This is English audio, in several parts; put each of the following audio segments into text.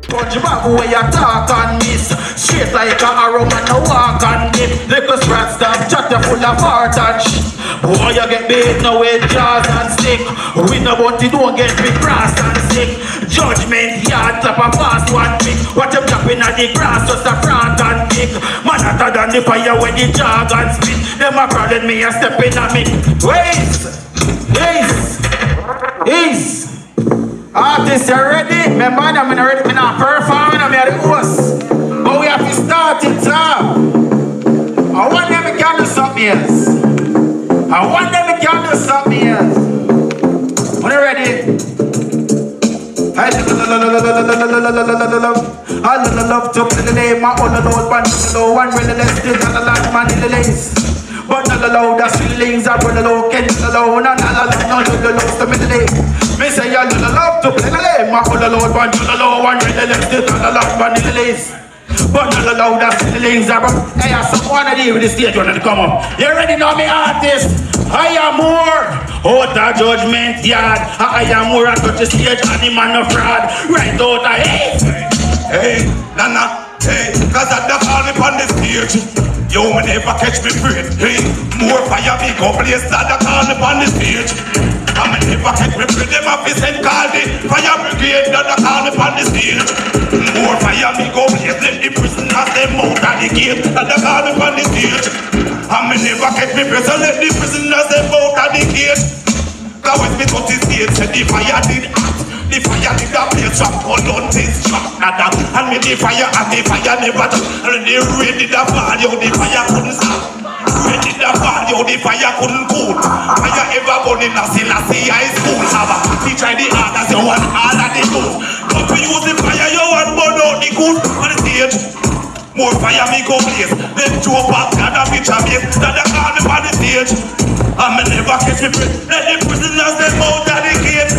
Punch back where you talk and miss. Straight like a arrow man no walk and dip. Little scratch stop chat you full of heart and shit. Boy you get beat now with jaws and stick. We no bounty don't get big brass and sick. Judgment yard clap a fast one pick. What you dropping at the grass just a front and kick. Man hotter than the fire when the jargon spit. Them a crowded me a stepping at me. Ease. Artists, you ready? Remember that I'm ready, I'm not performing, I'm the host. But we have to start it up. I want them to do something else. When you ready? I love to play the name, my own Lord, one really less than a lot man in the lace. But not allow the feelings I run alone, can't alone, and not allow the love to me today. Me say I love to play the game, my own Lord, one really less than a lot man in the lace. But not allow the feelings I run. Hey, I have someone to deal with the stage when they come up. You already know me artist. I am more out of judgment yard. I am more at the stage and the man of fraud. Right out of hey, Nana, hey, cause I don't call me on the stage. Yo, me never catch me breath. Hey, more fire big up place that I call me on the stage. I me never catch me breath. Them have to send call the fire brigade that I call me on the stage. More fire big up place. Let the prisoners them out of the gate that I call me on the stage. I me never catch me breath. So let the prisoners them out of the gate. Cause when me touch the stage, said the fire did act. The fire did a place from Colon this shot nada. And me the fire never touch. And the rain did a fall, yo, the fire couldn't stop. Rain did a fall, yo, the fire couldn't cool. Fire ever burning a Selassie high school. He tried the hard as you want all of the good. But to use the fire, you want burn out the good on the stage. More fire me go blaze. Then Joe back and a picture base. That they call me on the stage. And me never catch me breath. Let the prisoners them out of the gate.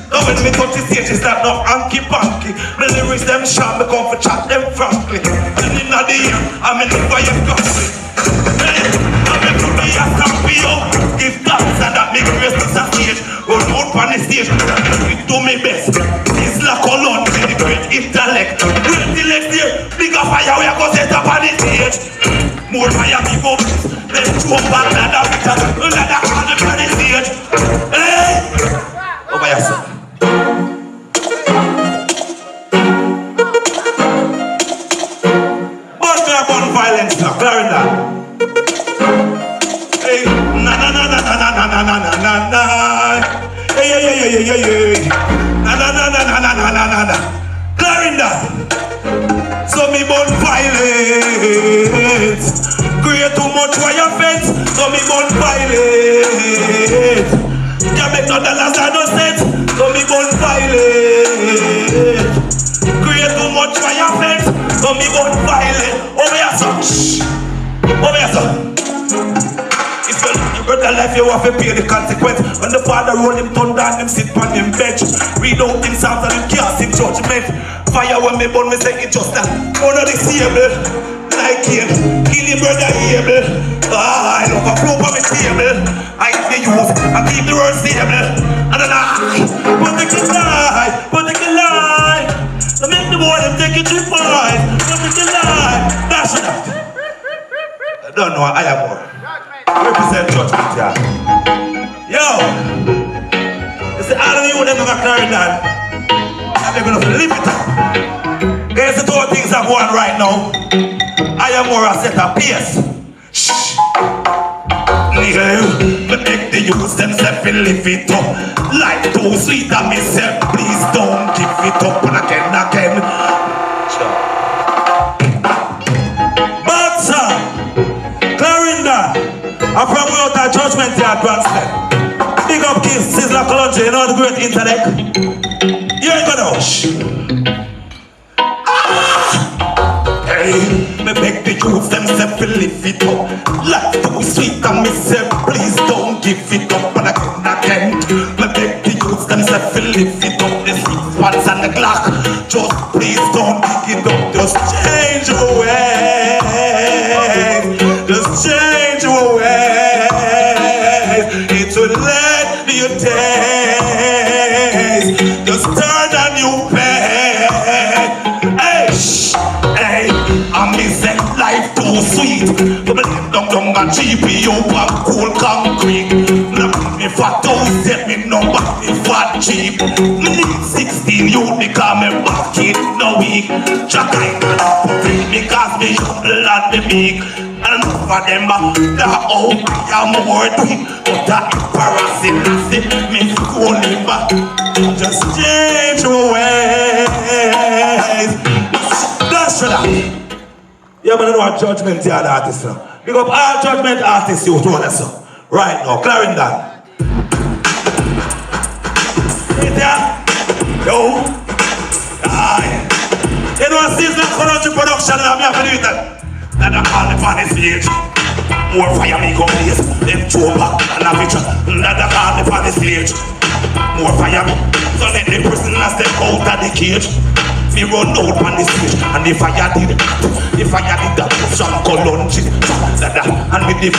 Now when me touch the stage, it's not no hanky-panky. The lyrics them sharp, me come for chat them frankly. Then in the year, I'm in the fire country. I'm in to be a champion. Give thanks and that make grace to the stage. Go out on the stage, do me best. It's like Colon, the great intellect. Great intellect there, bigger fire we are going to set up on the stage. More fire people, let's jump back and that picture. Let that on the stage. Hey! Over yourself. Violence now, Clarendon. Hey, na na na na na na na na na na na. Hey. Na na na na na na na na na na. Clarendon. So me born violence. Create too much wire fence. So me born violence. Can't make no dollars and no cents. So me born violence. Create too much fire fence. So me born violent. Over here, son. Over here, son. If you love your brother life, you have to pay the consequence. When the father roll him thunder and him sit on him bench. Read out him psalms and him cast him judgment. Fire when me burn, me say it just that. One of the table, like him. Kill him brother able. I love a flow on me table. I hit the youth and keep the world stable. And then I put the kid lie. I make the boy them take it too far. Put the kid lie. Dash it out. I don't know, I am more. Represent judgment, yeah. Yo! You see, all of you them are Clarendon. And they're gonna live it up. Here's the two things that go on right now. I am more a set of pace. Shh. Yeah, but make the youth themselves live it up. Life too sweet and myself, please don't give it up. And again. Sure. But sir, Clarendon, I'm from out of judgment yard, Branston. Big up kids, Sizzler Colonji, you know the great intellect. You ain't gonna shh. Hey, me beg the youth themselves to live it up. Life too sweet and myself, please don't give it up. And again, me beg the youth themselves to live it up. The 6 ones and the Glock, just please don't dig it up. Just change your ways. Just change your ways. It will let you days. Just turn a new page. too sweet. But down a GPU on cool concrete. Me for 1,000, me no back me for cheap. Me need 16 youth because me back it no week. Jack because me young and me big. And enough of them that I'm more deep. But that embarrassing, I see me schooling back. Just change your ways. That's for that. Yeah, but I know a judgment here the artist now. Big up all judgment artists you told us so. Right now, Clarendon. Yo. Aye. You know, season country production, I'm here for it. And I call it on the stage. More fire me go place. Them two back and a picture. And I call it on the stage. More fire me. So let the prisoner step out of the cage. Me run out on the stage. And the fire did that some colonji. And with the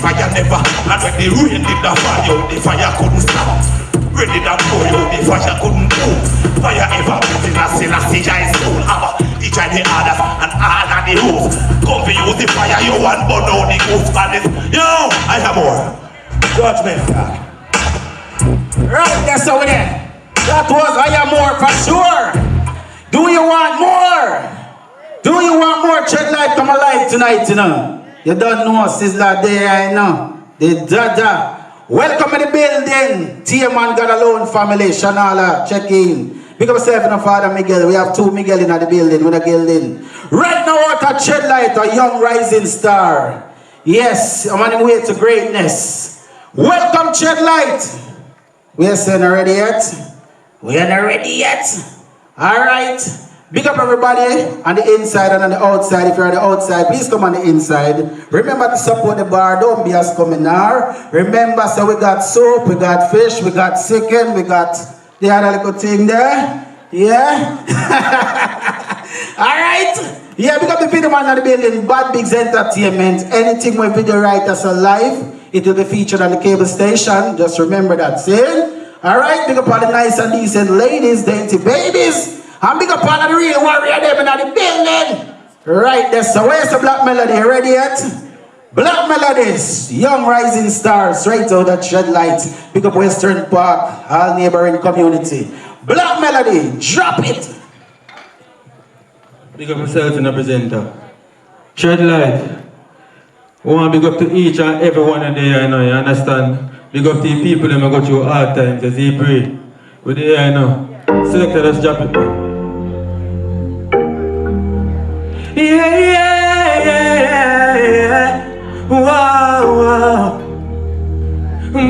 fire never. And when the rain did the fire, the fire couldn't stop. Ready that boy, the fire couldn't move. Fire ever put in a Selassie soul. He tried the others and all of the rules. Come to use the fire, you want burn out the ghost bandits. Yo, I have more. Judgment God. Right, that's over there. That was I am more for sure. Do you want more? Do you want more? Check light come alive tonight, you know. You don't know, Sizzler there, I know. The Dada. Welcome to the building. T-Man God Alone family. Shanala, check in. Big up yourself and Father Miguel. We have 2 Miguel in the building. With a building. Right now, out at Shed Light, a young rising star. Yes, I'm on the way to greatness. Welcome, Shed Light. We are not ready yet. We are not ready yet. Alright. Big up everybody on the inside and on the outside. If you're on the outside, please come on the inside. Remember to support the bar. Don't be as coming now. Remember, so we got soap, we got fish, we got chicken, we got the other little thing there. Yeah. Alright. Yeah, big up the video man on the building. Bad Bigs Entertainment. Anything with video writers alive, it will be featured on the cable station. Just remember that. See? Alright, big up all the nice and decent ladies, dainty babies. And big up all the real warrior them in the building. Right there, so where's the Black Melody? Ready yet? Black Melodies, young rising stars, straight out of Shed Light. Big up Western Park, all neighboring community. Black Melody, drop it. Big up myself and the presenter. Shed Light. I want to big up to each and every one of them, you know, you understand? Big up to the people that go through hard times as they pray. With the you know. Selected, let's drop it. Yeah, yeah, yeah, yeah. Wow, wow.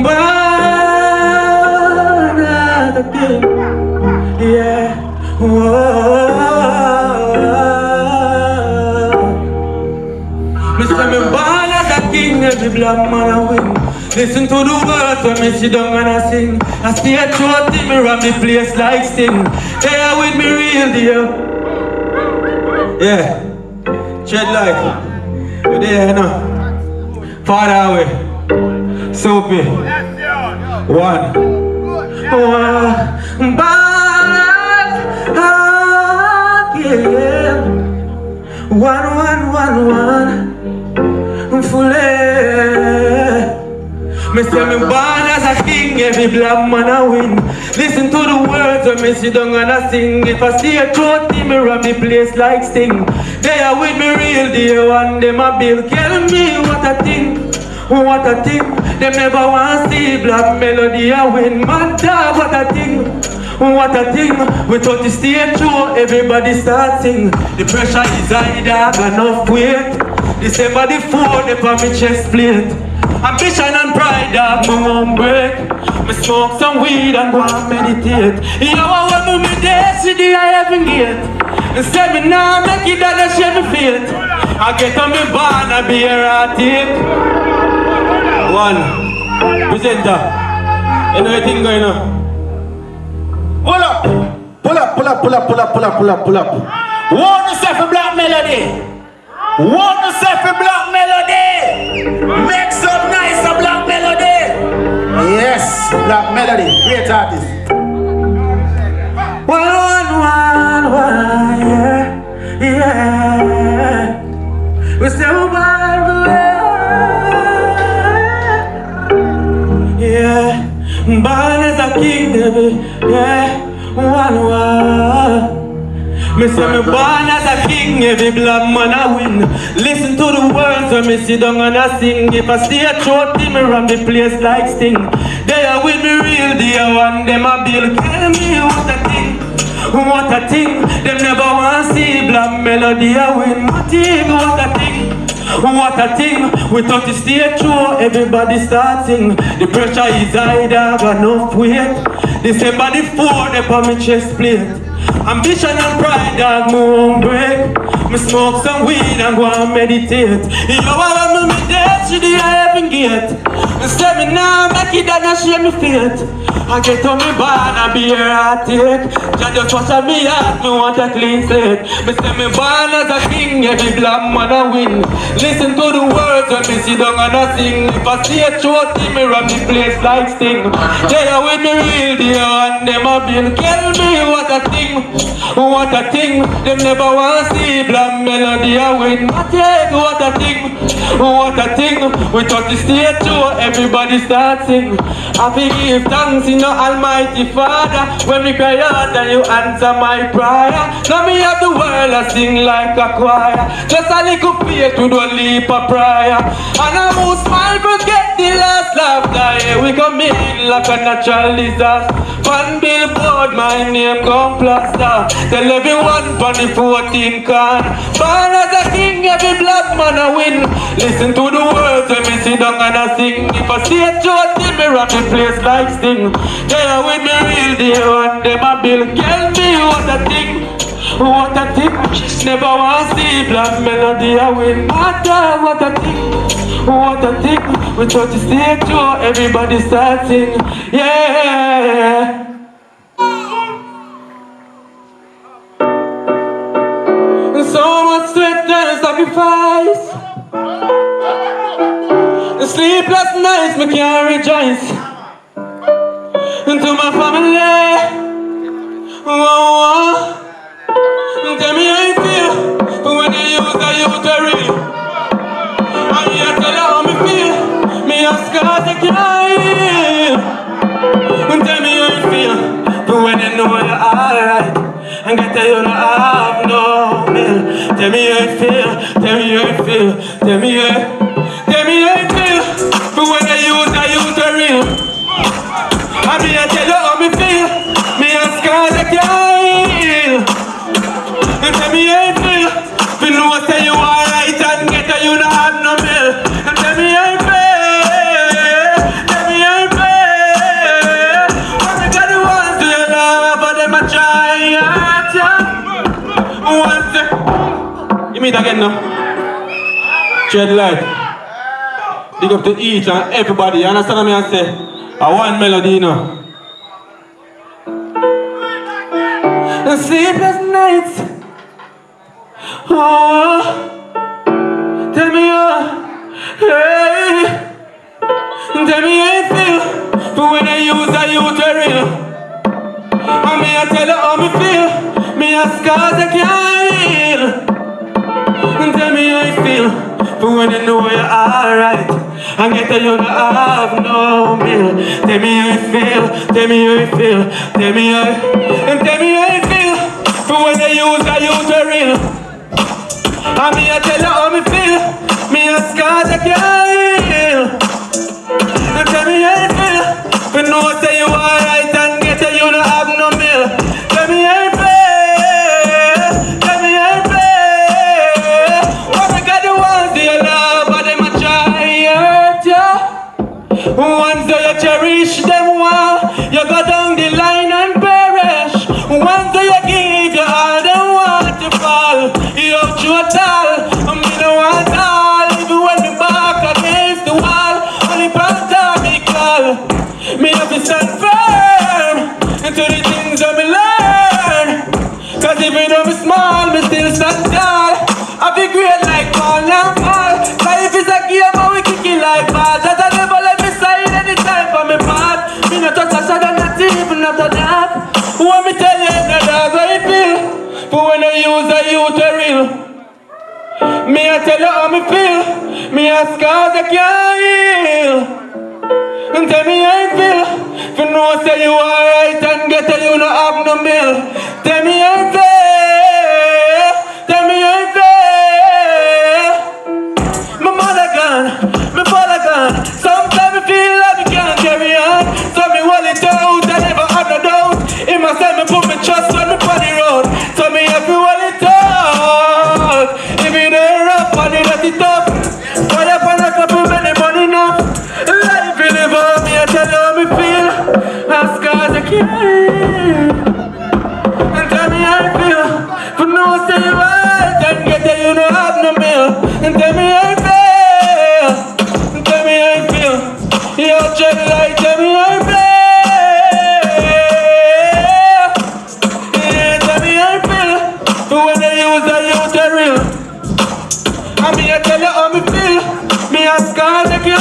But again. Yeah. Wow. Mr. Me born as a king, every black man I win. Listen to the words when me sit down and I sing. I stay at your team, me run the place like Sting. They are with me real deal. Yeah. Shed Light. We're there, you know. Far away. Soapy. One. One. Fully. Me say me born as a king, every black man I win. Listen to the words when me sit down and I sing. If I see a throat, me run the place like Sting. They are with me real deal, and them a bill. Tell me what I think, what I think. Them never want to see Black Melody I win. Man dog, what I think, what I think. We thought the stage show, everybody start sing. The pressure is high, dog, enough weight. December the 4th, they on me chest plate. Ambition and pride, dog, me won't break. Me smoke some weed and go and meditate. You know what me day, see the heaven gate. And say me now make it that I share me fate. I get on me born and be erratic. One. Presenter. You know anything going on? Pull up. Pull up, pull up, pull up, pull up, pull up, pull up, pull up. Want yourself a Black Melody. Want yourself a Black Melody. Make some nice a Black Melody. Yes, Black Melody, great artist. One, yeah, yeah. We say Me say me born as a king, every black man I win. Listen to the words when me sit down and I sing. If I stay a throat, me run the place like Sting. They are with me real dear one, them a bill. Tell me what a thing, what a thing. Them never want see black melody I win. What a thing. What a thing, we thought to stay true, everybody starting. The pressure is high, dog, enough weight. December the 4th, they on me chest plate. Ambition and pride, dog, me won't break. Me smoke some weed and go and meditate. You know what me dead to the heaven gate. Me say me now make it and I share me fate. I get on me born and be here I take. Just watch at me heart, me want a clean slate. Me say me born as a king, every black man I win. Listen to the words when me sit down and I sing. If I see a throat, me run the place like Sting. They are with me real dear and them a bill. Tell me what a thing, what a thing. Them never want see black melody I win. What a thing, what a thing. We thought to stay true, everybody start sing. I give thanks in the Almighty Father. When we cry out and you answer my prayer. Now me have the world I sing like a choir. Just a little faith to do a leap of prayer. And I will smile forget the last laughter. Here we come in like a natural disaster. One billboard my name gone plaster. Tell everyone from the 14 can. Born as a king, every black man I win. Listen to the words when me sit down and I sing. If I see a throat, me run the place like Sting. They are with me real dear and them a bill. Tell me what a thing, what a thing. Never want see black melody I win. What a thing, what a thing. We try to stay true, everybody start sing. Yeah. So much sweat and sacrifice. The sleepless nights me can't rejoice. And to my family, oh, tell me how you feel when they use a youth a real. And you tell her how me feel. Me ask her to cry. And tell me how you feel when they know you're alright. And get that you don't have no meal. Tell me how you feel, tell me how you feel, tell me how you feel. But when they use a real. And me I tell you how me feel. Me ask her to kill. And tell me how you feel. If you know say you alright and get that you don't have no meal. And tell me how you feel. Tell me how you feel. When I got the ones to your love, but them a try. You meet again now. Shed light. Big up to each and everybody. You understand what I say? I want melody, you know. The sleepless nights. Oh, tell me hey. Tell me how you feel. But when I use a youth a real. And me I tell you how me feel. Me ask cause I can't. And tell me how you feel. But when you know you're alright. And get that you don't have no meal. Tell me how you feel. Tell me how you feel. Tell me how. And tell me how you feel. But when they use a youth a real. And me I tell you how me feel. Me ask cause I can't. And tell me how you feel. But know say you alright and get that you don't have no meal. Tell me how you feel. Once you cherish them well, you go down the line and perish. Once you give your all, them want to fall. You have to tell, me no want all. Even when me back against the wall, only pandemical. Me have to stand firm into the things that me learn. Cause even though me small, me still stand tall. I be great like fall and fall. Life is a game and we kick it like ball. That I never let me slide anytime for me part. Me not touch a shot and not even not a dab. Want me tell you no dog how you feel. But when I use a youth a real. Me I tell you how me feel. Me ask cause I can't heal. And tell me how you feel. If you know say you alright and get you no have no bill. Tell me how you feel. say you right and get it, you don't have no meal. And tell me how you feel. Tell me how you feel. Yo, check like, tell me how you feel. Yeah, tell me how you feel. But when they use the youth, they real. I mean, I tell you how me feel. Me ask God to kill.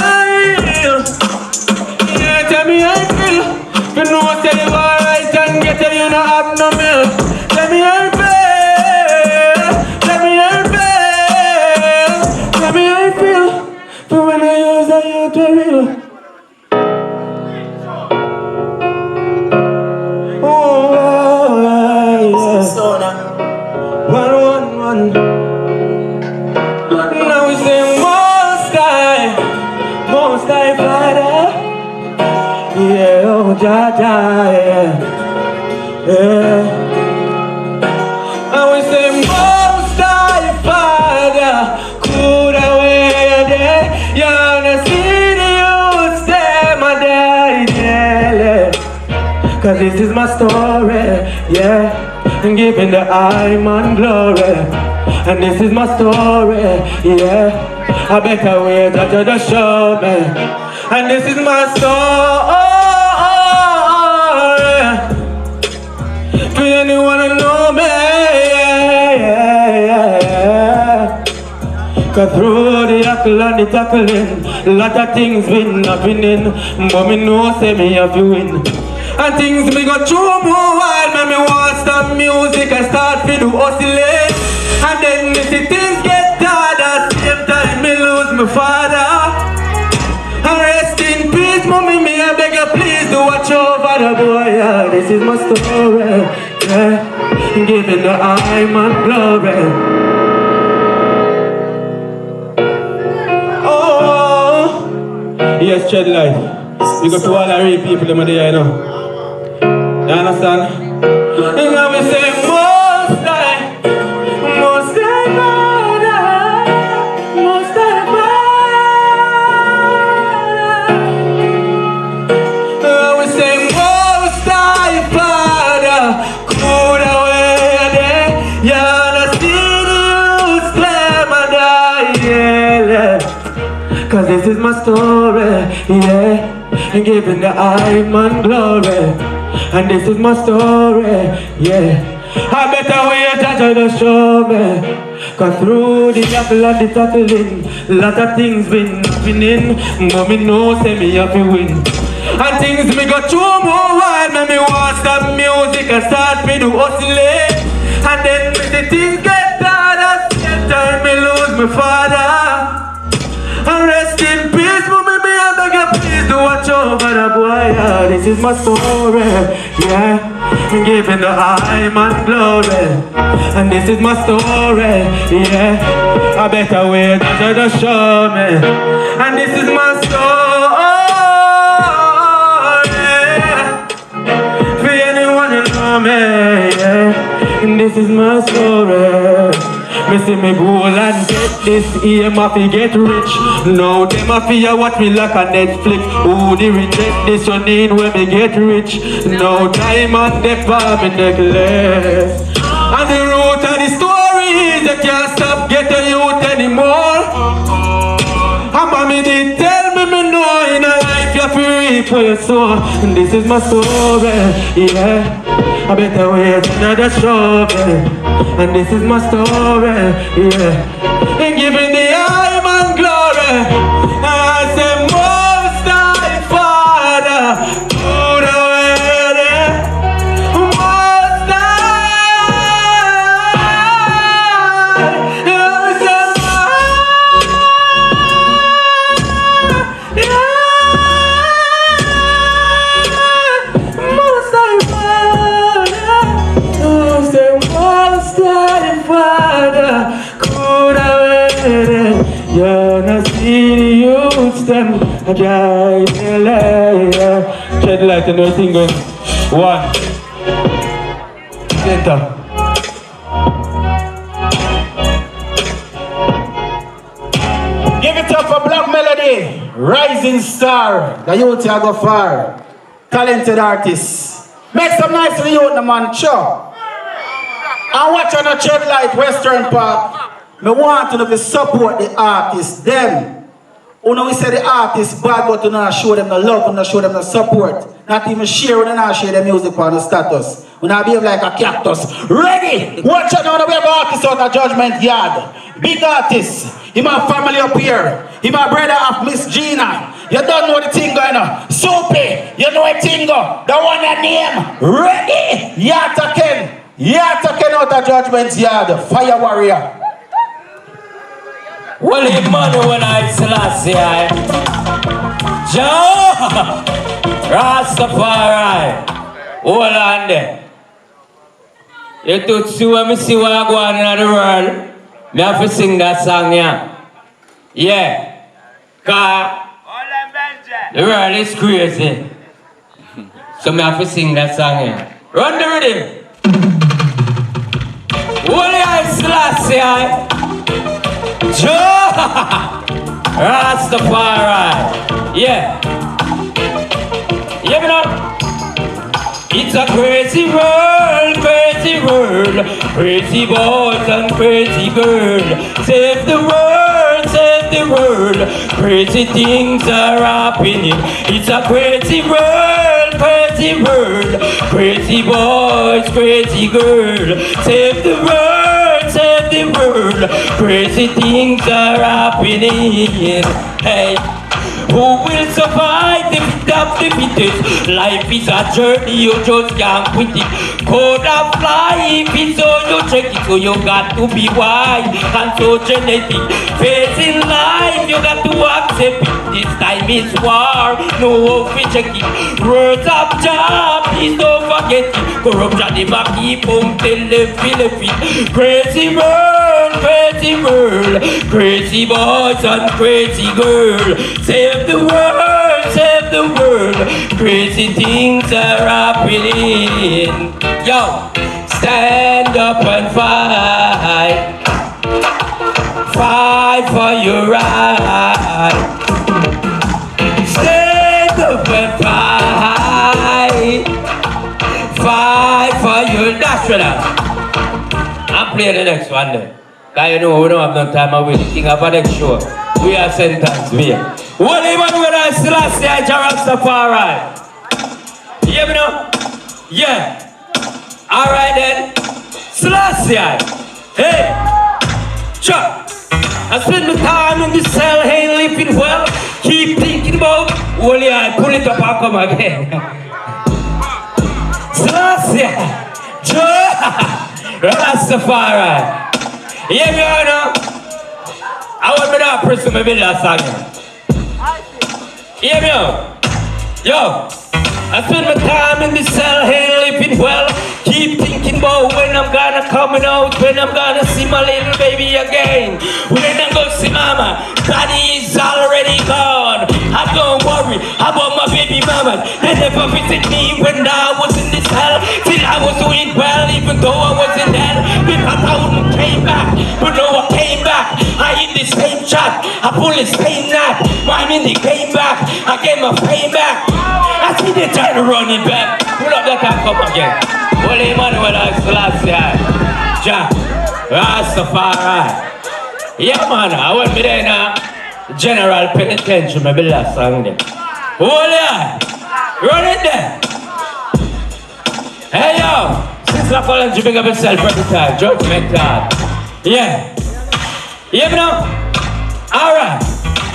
Yeah, tell me how you feel. If you know say you alright and get it, you don't have no milk. Tell me how you feel. Tell me how you feel. Tell me how you feel. But when I use the youth, they real. One. Now we sing Most High Father. Yeah, oh Jaja, yeah. Now we sing Most High Father. Could I wait there? You wanna see the youths, them a die, yeah. Cause this is my story, yeah. And giving the eye man glory. And this is my story, yeah. I better wait until the show me. And this is my story. For anyone who know me, yeah. Cause through the hackle and the tackling, lot of things been happening. But me know say me have to win. And things me go through more while, man, me want stop music and start to do oscillate. And then me see things get hard at the same time me lose my father. And rest in peace, mommy, me I beg you please do watch over the boy, yeah. This is my story, yeah. Giving the eye man glory. Oh, yes, shed light. You go to all the real people in there, you know. You understand? And now we say Most High Father, Most High Father. Now we say Most High Father, could I wait there? You wanna see the youths, them a die, yeah. Cause this is my story, yeah. And giving the eye man glory. And this is my story, yeah. I better wait until the show me. Cause through the tackle and the tackling, lot of things been happening. But me know say me have to win. And things me go through more while, me want stop music and start me to oscillate. And then me the things get hard at the same time me lose my father. And rest in peace, but me I beg you please do watch over the boy, yeah. This is my story, yeah. Giving the eye man glory. And this is my story, yeah. I better wait until the show me. And this is my story, for anyone who know me, yeah. And this is my story. Me see me go and get this aim of to get rich. Now them a fear watch me like a Netflix. Who they reject this you need when me get rich. Now diamond they for me necklace. And the root of the story is you can't stop getting youth anymore. And mommy did tell me know in a life you feel reap what you sow. And this is my story, yeah. I better wait another show me. And this is my story, yeah. And giving the eye man glory. I say Most High Father, put away there. Most High. I say Most High Father. I say Most High Father, could I wait there? You're not see the youths, them a die in LA. Shed light and everything going. One. Center. Give it up for Black Melody, rising star. The youth here go far. Talented artist. Make some nice for the youth, man. Sure. I watch on a Tread Light Western Park. Me want to support the artists, them. You know we say the artists bad, but you not show them the love, you not show them the support. Not even share, you not share the music on the status. You not behave like a cactus. Ready? Watch out now, we have artists out of Judgment Yard. Big artists. He my family up here. He my brother of Miss Gina. You don't know the thing going on. Soapy, you know the thing go. The one that name. Ready? Yata Ken. Yata Ken out of Judgment Yard. Fire warrior. Well, he money when I Selassie, Joe Rastafari. Hold on there. You two see when me see what I go on in the world. Me have to sing that song, yeah. Yeah. Cause the world is crazy. So me have to sing that song, yeah. Run the rhythm. Holy I Selassie. Joe Rastafari. Yeah. Yeah, me know. It's a crazy world, crazy world. Crazy boys and crazy girls. Save the world, save the world. Crazy things are happening. It's a crazy world, crazy world. Crazy boys, crazy girls. Save the world, save the world. Crazy things are happening. Hey. Who will survive the fit of the fittest? Life is a journey, you just can't quit it. Code of life is so you check it, so you got to be wise and so genetic. Facing life, you got to accept it. This time is war, no hope we check it. Words of job, please don't forget it. Corruption never keep on till them feel it. Crazy world, crazy world. Crazy boys and crazy girls. Save the world, save the world. Crazy things are happening. Yo, stand up and fight. Fight for your right. Stand up and fight. Fight for your national. I'm playing the next one then. Cause you know we don't have no time away. King of the next show. We are sentenced here. What even when I still say I Rastafari? You know? Yeah. Alright then. Selassie. Hey. Chuck. I spend my time in the cell, ain't living well. Keep thinking about. Well, yeah, pull it up and come again. Selassie. Rastafari. Yeah, me know. I want me to press my bill last song. Yeah, me know. Yo, I spend my time in the cell, ain't living well. Keep thinking about when I'm gonna come out, when I'm gonna see my little baby again. When I'm gonna see mama, daddy is already gone. I don't worry about my baby mama. They never visit me when I was in this hell. Till I was doing well, even though I was in hell. Because I wouldn't came back, but no I came back. I in the same shot, I pull the same knot. My minute came back, I get my fame back. I see they try to run it back. Pull up that and come again. Well, Emmanuel, I Selassie, Jah Rastafari. Yeah, man, I want me there now. General Penitentiary, maybe last song there. Hold yeah, run it there. Hey yo, since I call you bring up yourself every time, Judgment God. Yeah. You know? Alright.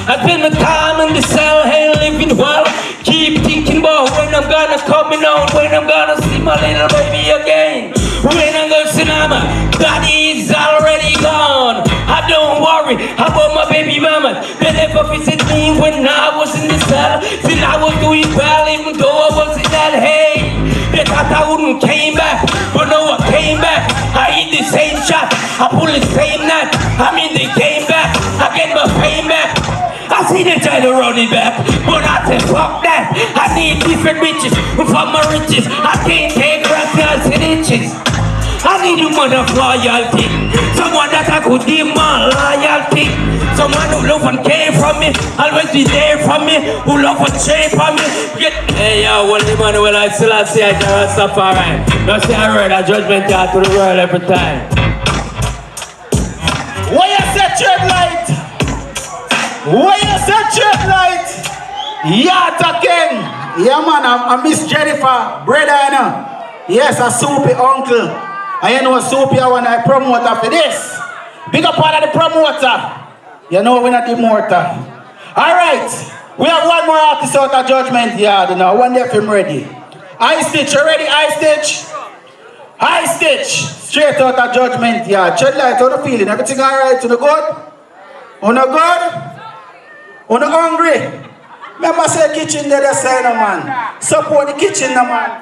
I spend my time in the cell, ain't living well. Keep thinking about when I'm gonna come out, when I'm gonna see my little baby again. When I'm gonna see mama, daddy is already gone. I don't worry about my baby mama. They never visit me when I was in the cell. Till I was doing well, even though I was in that hay. They thought I wouldn't came back, but no I came back. I eat the same shot, I pull the same knot. I mean they came back, I get my fame back. I see they try to run it back, but I said fuck that. I need different riches for my riches. I can't take grass and inches. I need a man of loyalty, someone that I could demand loyalty, someone who love and care from me, always be there for me, who love and share for me. Hey yo, well Emmanuel, I still say I can't stop alright. Now say I read a judgment yard to the world every time. Why you say trade light? Why you say trade light? Yet again. Yeah man, I miss Jennifer, brother, you know. Yes, a soupy uncle. And you know soupy I want a promoter for this. Big up part of the promoter. You know we're not the mortar. Alright. We have one more artist out of Judgment Yard, you know. One day film ready. Eye Stitch, you ready? Eye Stitch? Eye Stitch. Straight out of Judgment Yard. Tread light, how the feeling? Everything alright? You no good? You no good? You no hungry? Remember say kitchen there, say no man. Support the kitchen, no man.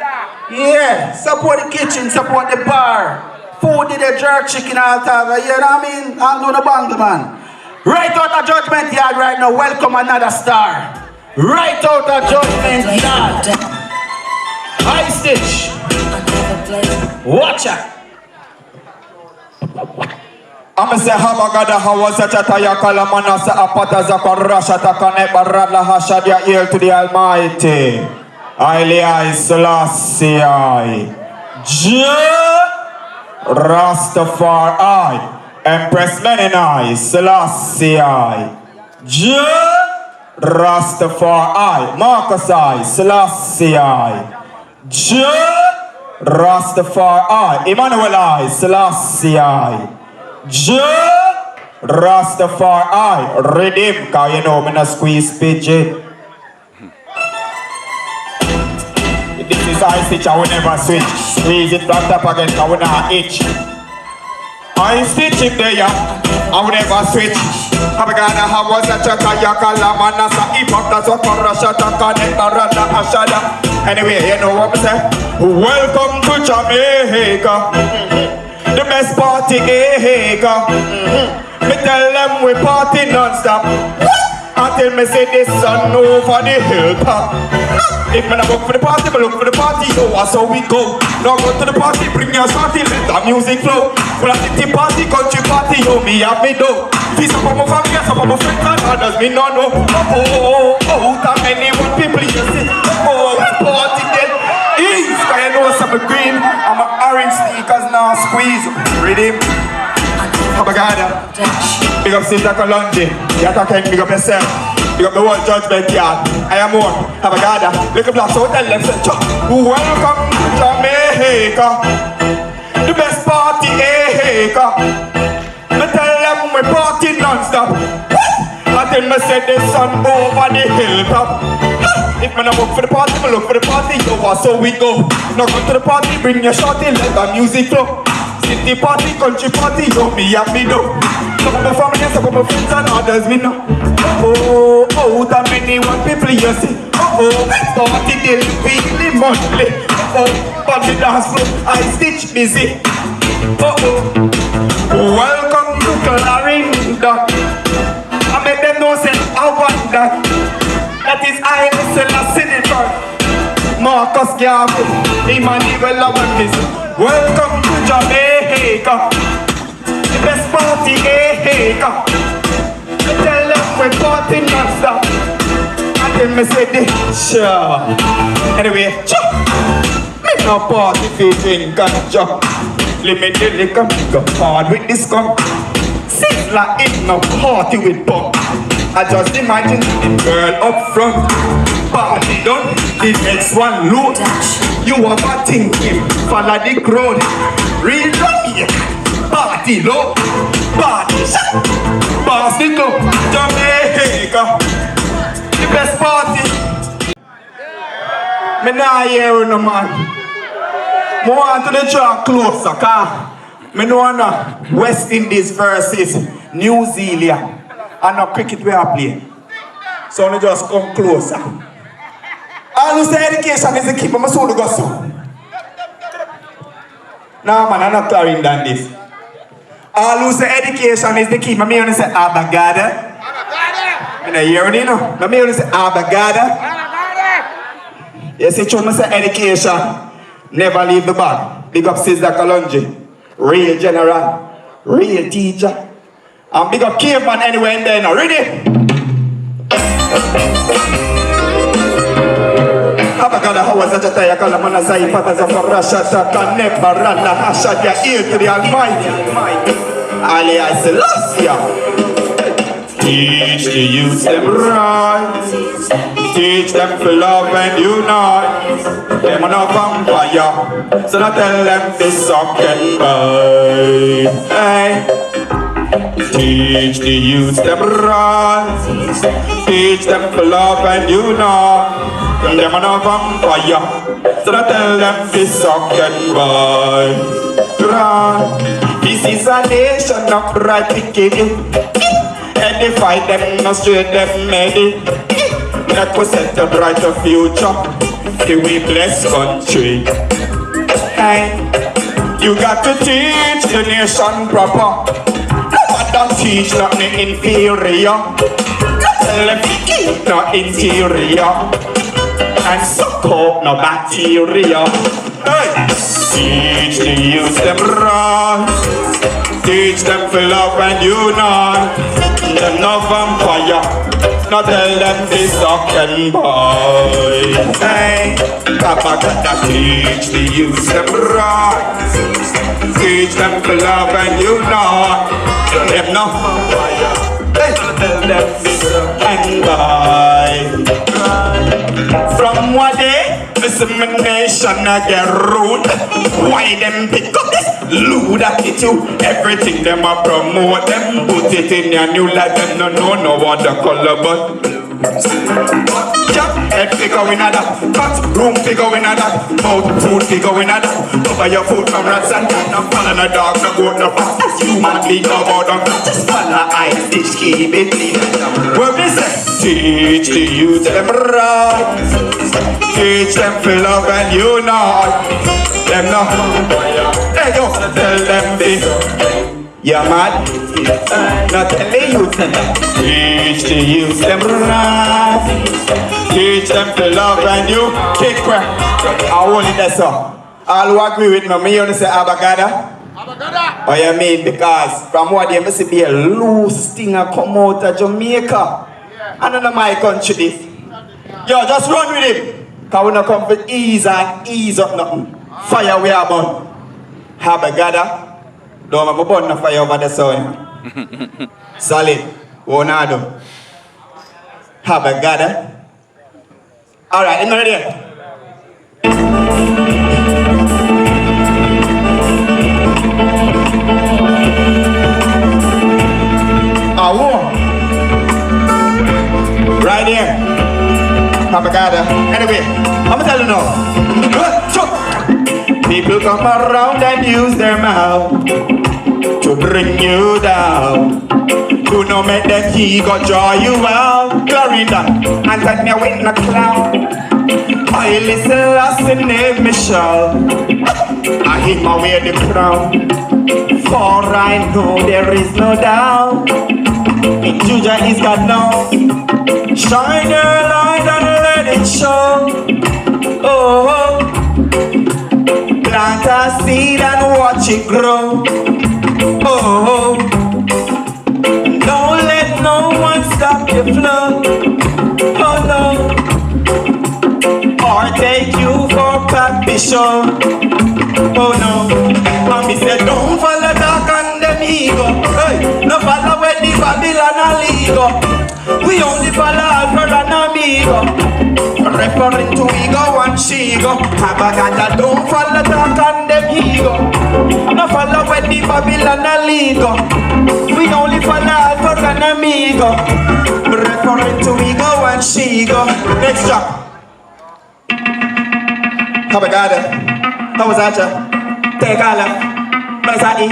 Yeah, support the kitchen, support the bar. Food in the jerk chicken all time. You know what I mean? I'm doing a bang, man. Right out of Judgment Yard right now, welcome another star. Right out of Judgment Yard. High Stitch. Watch out. I'm say Habagada Hawaza Chataya Kalamana Sa Apata Zakarasha Takane Barala Hashadia ear to the Almighty. Ailea Selassie. Rastafari. Empress Menenai Selassie. Rastafari. Marcusai Selassie. Rastafari. Emmanuel Selassie. Rastafari, redeem, cause you know me not squeeze pigeon. This is I stitch, I will never switch. Squeeze it flat up again, I will not itch. I stitch it there, I will never switch. Habagana Hawaza Chataya Kalamana Sa Ipata Sokarasha Takaneta Rata Ashada. Anyway, you know what I say? Welcome to Jamaica. The best party, Me tell them we party non-stop. Until me say this sun over the hilltop. If me not look for the party, me look for the party. So that's how we go. Now go to the party, bring your shorty, let the music flow. Full of city party, country party, yo, me have me do. Feast up on my family, some of my friends and others, me no know. That many one people you see. Party then. Ease, cause you know some green. I'm an orange sneakers now squeeze. Ready? Habagada. Big up Sister Clarendon. You can big up yourself. Big up the whole Judgment Yard. I am one. Habagada. Look at Black so tell them say, welcome to Jamaica. The best party, Me tell them we party non-stop. Until me say the sun over the hilltop. If me not look for the party, me look for the party. Yo, so we go. Now go to the party, bring your shorty, let the music flow. City party, country party, yo, me have me do. Some of my family, some of my friends and others, me know. That many one people you see. Party daily, weekly, monthly. On the dance floor, I stitch busy. Welcome to Clarendon. I make them know say I want that. That is I Selassie the third. Marcus Garvey, Emmanuel Awantis. Welcome to Jamaica. The best party, I tell them we party non-stop. And then me say this, sure. Anyway, me no party fi drink ganja. Limit the liquor, go hard with this gun. Sizzler in no party with bum. I just imagine the girl up front. Party done, the next one load. You have a thinking, follow the crowd. Real Jamaica, party low, party shot. Pass the go, Jamaica, the best party. Me nah hear no man. Me want to the draw closer, car. Me know na West Indies versus New Zealand. And no cricket we are playing. So we just come closer. All who say education is the key, but I saw the gospel. No man, I'm not carrying than this. All who say education is the key, but me only say Abagada. I don't hear it, no. But me only say Abagada. Yes, it's true, I say education. Never leave the bag. Big up Sister Kalonji. Real general. Real teacher. And big up caveman anywhere in there now. Ready? Abagada, how was such a tire? Kalamana Zai, Fathers of Rasha, can never run the Hasha, their ear to the Almighty. Ali, I Celestia. Teach the youth them right. Teach them to love and unite. Them are no vampire, so not tell them to suck and bite. Hey. Teach the youth them right. Teach them to love and unite. Them are no vampire, so not tell them to suck and bite. Right. This is a nation of right thinking. Edify them, no straight them made it. That was set a brighter future. The we blessed country. Hey, you got to teach the nation proper. No one don't teach nothing inferior. No tell them to eat no interior. And suck up no bacteria. Hey, teach the youth them right. Teach them to love and unite. Them no vampire, not tell them to suck and boy. Hey, Papa gotta teach the youth them right. Teach them to love and unite. Them no vampire, hey, tell them to suck and boy. From what day, dissemination I get rude. Why them pick up this lewd attitude? Everything them a promote, them put it in your new life. Them no other color but blue. Head figure in a that, room figure in a that, mouth food figure in a that. Cover your food from rats and cat, no follow no dog, no goat, no fox. Human being no about them, just follow eyes, stitch, keep it clean. What we say? Teach the youth them right. Teach them to love and unite. Them no, they don't tell them this. Yeah, man. Not tell the youth them. Teach the youth them right. Teach them to love and you kick crack. I only that song. All who agree with me, you only say Abagada. Abagada. What you mean? Because from what you must be a loose thing a come out of Jamaica. And in my country this. Yo, just run with him. Cause we not come for ease and ease up nothing. Fire we are burn. Abagada. Don't have a burn no fire over the soil. Solid. Wonado. Abagada. Alright, you know ready? Right here. Abagada. Anyway, I'm gonna tell you now. People come around and use their mouth to bring you down. Do not make them ego draw you out. Clarendon, and take me with no clown. I listen last name Michelle. I hit my way the crown. For I know there is no doubt. In Judah is God now. Shine your light and let it show. Oh, plant a seed and watch it grow. Oh, don't let no one stop your flow. Oh no, or take you for Pappy show. Oh no, mommy said don't follow dark and them ego. Hey, no follow where the Babylon a legal. We only follow Alfred and Amigo. Referring to ego and she-go. Abagada don't follow dark and them ego. No follow where the Babylon a legal. We only follow Alfred and Amigo. Referring to ego and she-go. Next drop. Abagada. How was that? Tegala, Mazai,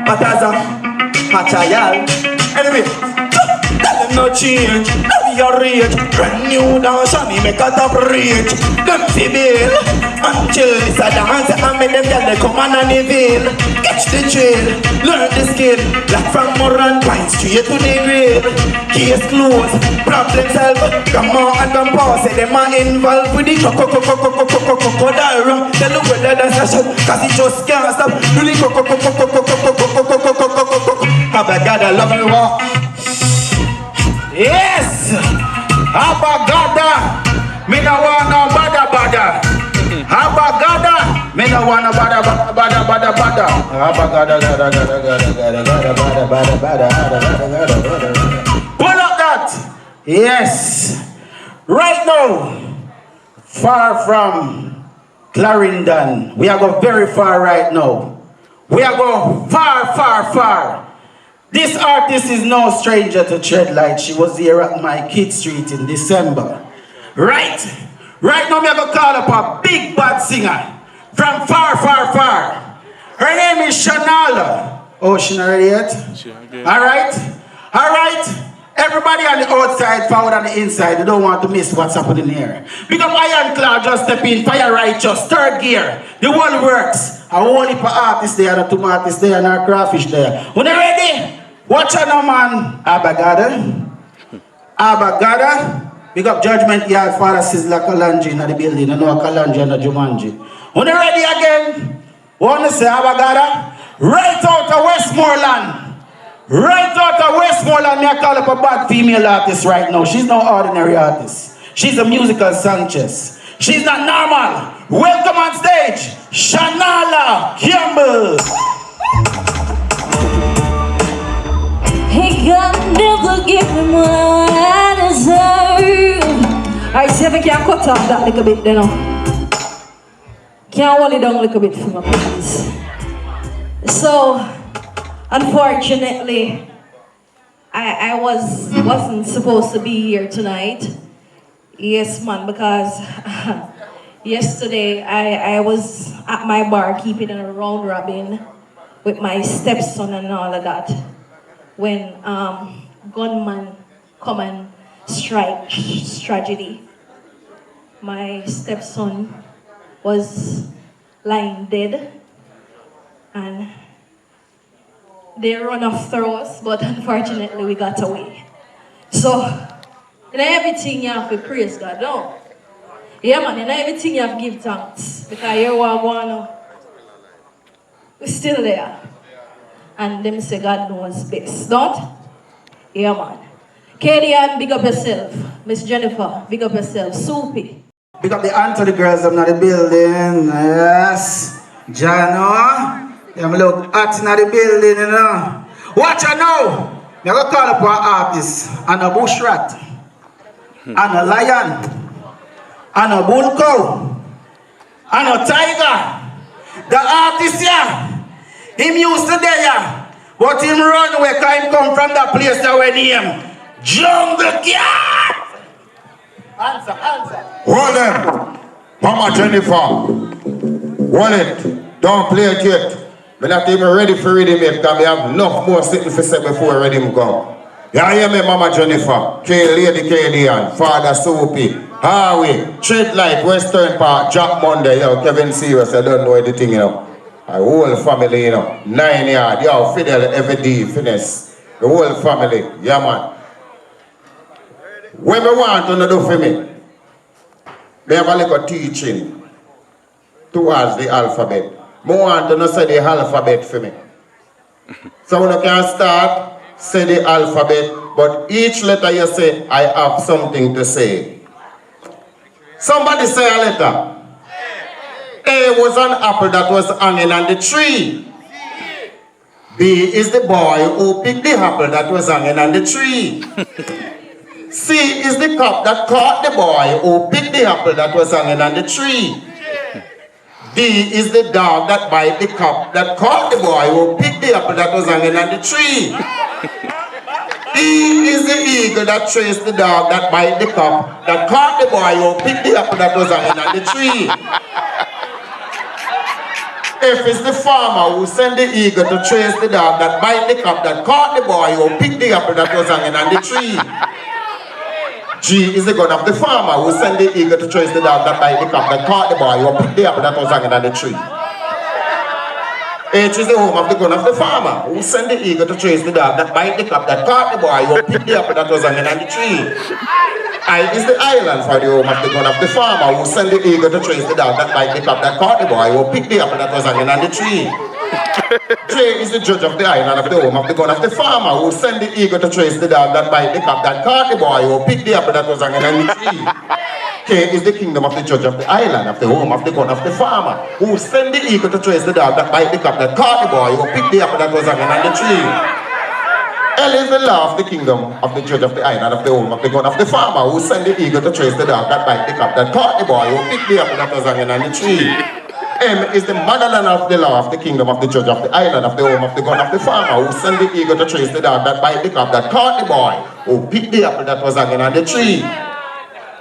Bataza, Machayal. Anyway, tell them no change, no be your rage. Brand new dance and me make a top rage. Them female, until it's a dance and make them get the come and evil. Catch the trail, learn the skill. Like from Moran Pine straight to the grave. Case closed, problem solved. Grandma and grandpa say them are involved with the crocodile rum. Tell the weather that's a shot, cause it just can't stop. Do the Abagada, love you all. Yes! Abagada, me no want no bada. Abagada, me no want no bada. Abagada, bada. Pull up that. Yes. Right now, far from Clarendon. We are going very far right now. We are going far. This artist is no stranger to Treadlight. She was here at my Kid Street in December. Right now, we are going to call up a big bad singer from far. Her name is Shanala. Oh, she not ready yet? All right. Everybody on the outside, forward on the inside, they don't want to miss what's happening here. Because Iron Claw just step in, Fire Righteous, third gear. The world works. A whole heap of artists there, and a two artists there, and a crawfish there. When they're ready, watch out now, man. Abagada. Big up Judgment Yard, Father Sizzla Kalanji in the building. I know Kalanji and Jumanji. When they're ready again, want to say Abagada? Right out of Westmoreland. Right out of Westmoreland, me I call up a bad female artist right now. She's no ordinary artist. She's a musical Sanchez. She's not normal. Welcome on stage, Shanala Campbell. He can never give me what I deserve. Alright, see if I can cut off that little bit, you know. Can hold it down a little bit for me, please. So, unfortunately, I wasn't supposed to be here tonight. Yes, man, because yesterday I was at my bar keeping a round robin with my stepson and all of that. When gunman come and strike tragedy. My stepson was lying dead and they run after us, but unfortunately we got away. So, in everything you have to praise God, don't? Yeah, man, in everything you have to give thanks. Because you're going we're still there. And them say God knows best, don't? Yeah, man. Kadian, big up yourself. Miss Jennifer, big up yourself. Soupy. Big up the Anthony girls in the building. Yes. Jano. I'm look hot in the building, you know. Watch out now. I'm going to call up our artists. And a bush rat. And a lion. And a bull cow. And a tiger. The artist here. Him used to there, but him run away because him come from that place that we name Jungle Cat. Answer. Hold them. Mama Jennifer. Hold it. Don't play it yet. I'm not even ready for reading it because I have enough more sitting for say before ready to come. You hear me, Mama Jennifer? Lady Kadian, Father Soapy, Harvey, Treadlight, Western Park, Jack Monday, yo, Kevin Serious, I don't know anything, you know. Our whole family, you know, 9 yard, yo, Fidel, every day, finesse. The whole family, yeah, man. What I want to do for me, they have a little teaching towards the alphabet. I want to say the alphabet for me. So when you can start, say the alphabet, but each letter you say, I have something to say. Somebody say a letter. A was an apple that was hanging on the tree. B is the boy who picked the apple that was hanging on the tree. C is the cup that caught the boy who picked the apple that was hanging on the tree. D is the dog that bite the cup that caught the boy who picked the apple that was hanging on the tree. E is the eagle that chased the dog that bite the cup that caught the boy who picked the apple that was hanging on the tree. F is the farmer who sent the eagle to chase the dog that bite the cup that caught the boy who picked the apple that was hanging on the tree. G is the gun of the farmer who sent the eagle to chase the dog that bite the cup that caught the boy who picked the apple that was hanging on the tree. H is the home of the gun of the farmer who sent the eagle to chase the dog that bite the cup that caught the boy who picked the apple that was hanging on the tree. I is the island for the home of the gun of the farmer who sent the eagle to chase the dog that bite the cup that caught the boy who picked the apple that was hanging on the tree. Trey is the judge of the island of the home of the gun of the farmer who sent the eagle to trace the dog that bite the cop that caught the boy who picked the apple that was hanging on the tree. K is the kingdom of the judge of the island of the home of the gun of the farmer who sent the eagle to trace the dog that bite the cop that caught the boy who picked the apple that was hanging on the tree. L is the law of the kingdom of the judge of the island of the home of the gun of the farmer who sent the eagle to trace the dog that bite the cop that caught the boy who picked the apple that was hanging on the tree. M is the motherland of the law of the kingdom of the judge of the island of the home of the gun of the farmer who sent the eagle to trace the dog that bite the cop that caught the boy who picked the apple that was hanging on the tree.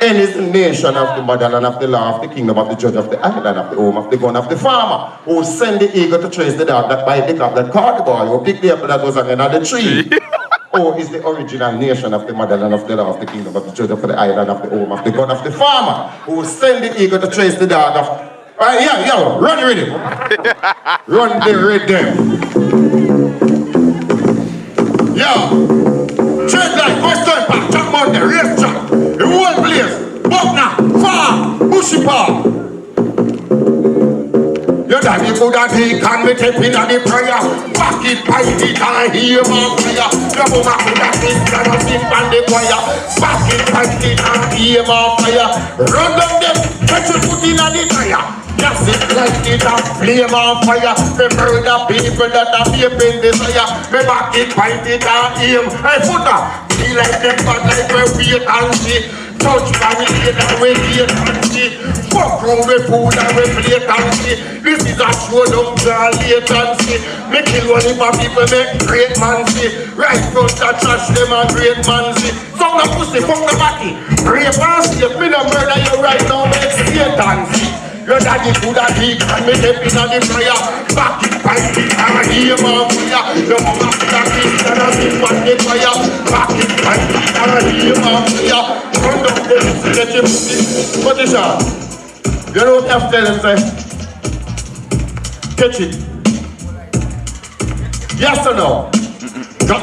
N is the nation of the motherland of the law of the kingdom of the judge of the island of the home of the gun of the farmer who sent the eagle to trace the dog that bite the cop that caught the boy who picked the apple that was hanging on the tree. O is the original nation of the motherland of the law of the kingdom of the judge of the island of the home of the gun of the farmer who sent the eagle to trace the dog of... yeah, run the rhythm. Run the rhythm. Yeah. Trade line, first turn back, Jack Monday, race track. The whole place. Buckner, Farm, Bushy Park. Your daddy could have taken me tapping on the prayer. Back it, bite it, and hear my prayer. Your mama could have taken a sing on the choir. Back it, bite it, and hear my prayer. Run down them, get you put in on the tire. Yes, it's like it's a flame on fire. Me murder people that are MAYPEN desire. Me back it, bite it, and aim. Hey, footer, feel like them bad like we wait and see. Touch barricade and we wait and see. Fuck round the food and we plate and see. This is a show, don't draw latency. Me kill one if a people make great man see. Right front the trash them and great man see. Some the pussy, fuck the body. Rape and see. Me no murder you right now, make Satan see. Your daddy could have taken and me tapping on the prayer. Back it, bite it, and hear my fire. Your mama could have taken and sing on the fire. Back it, bite it, and hear my fire. Run down the list, get your pussy. Position. You know what you have to tell them, say? Catch it. Yes or no? Go.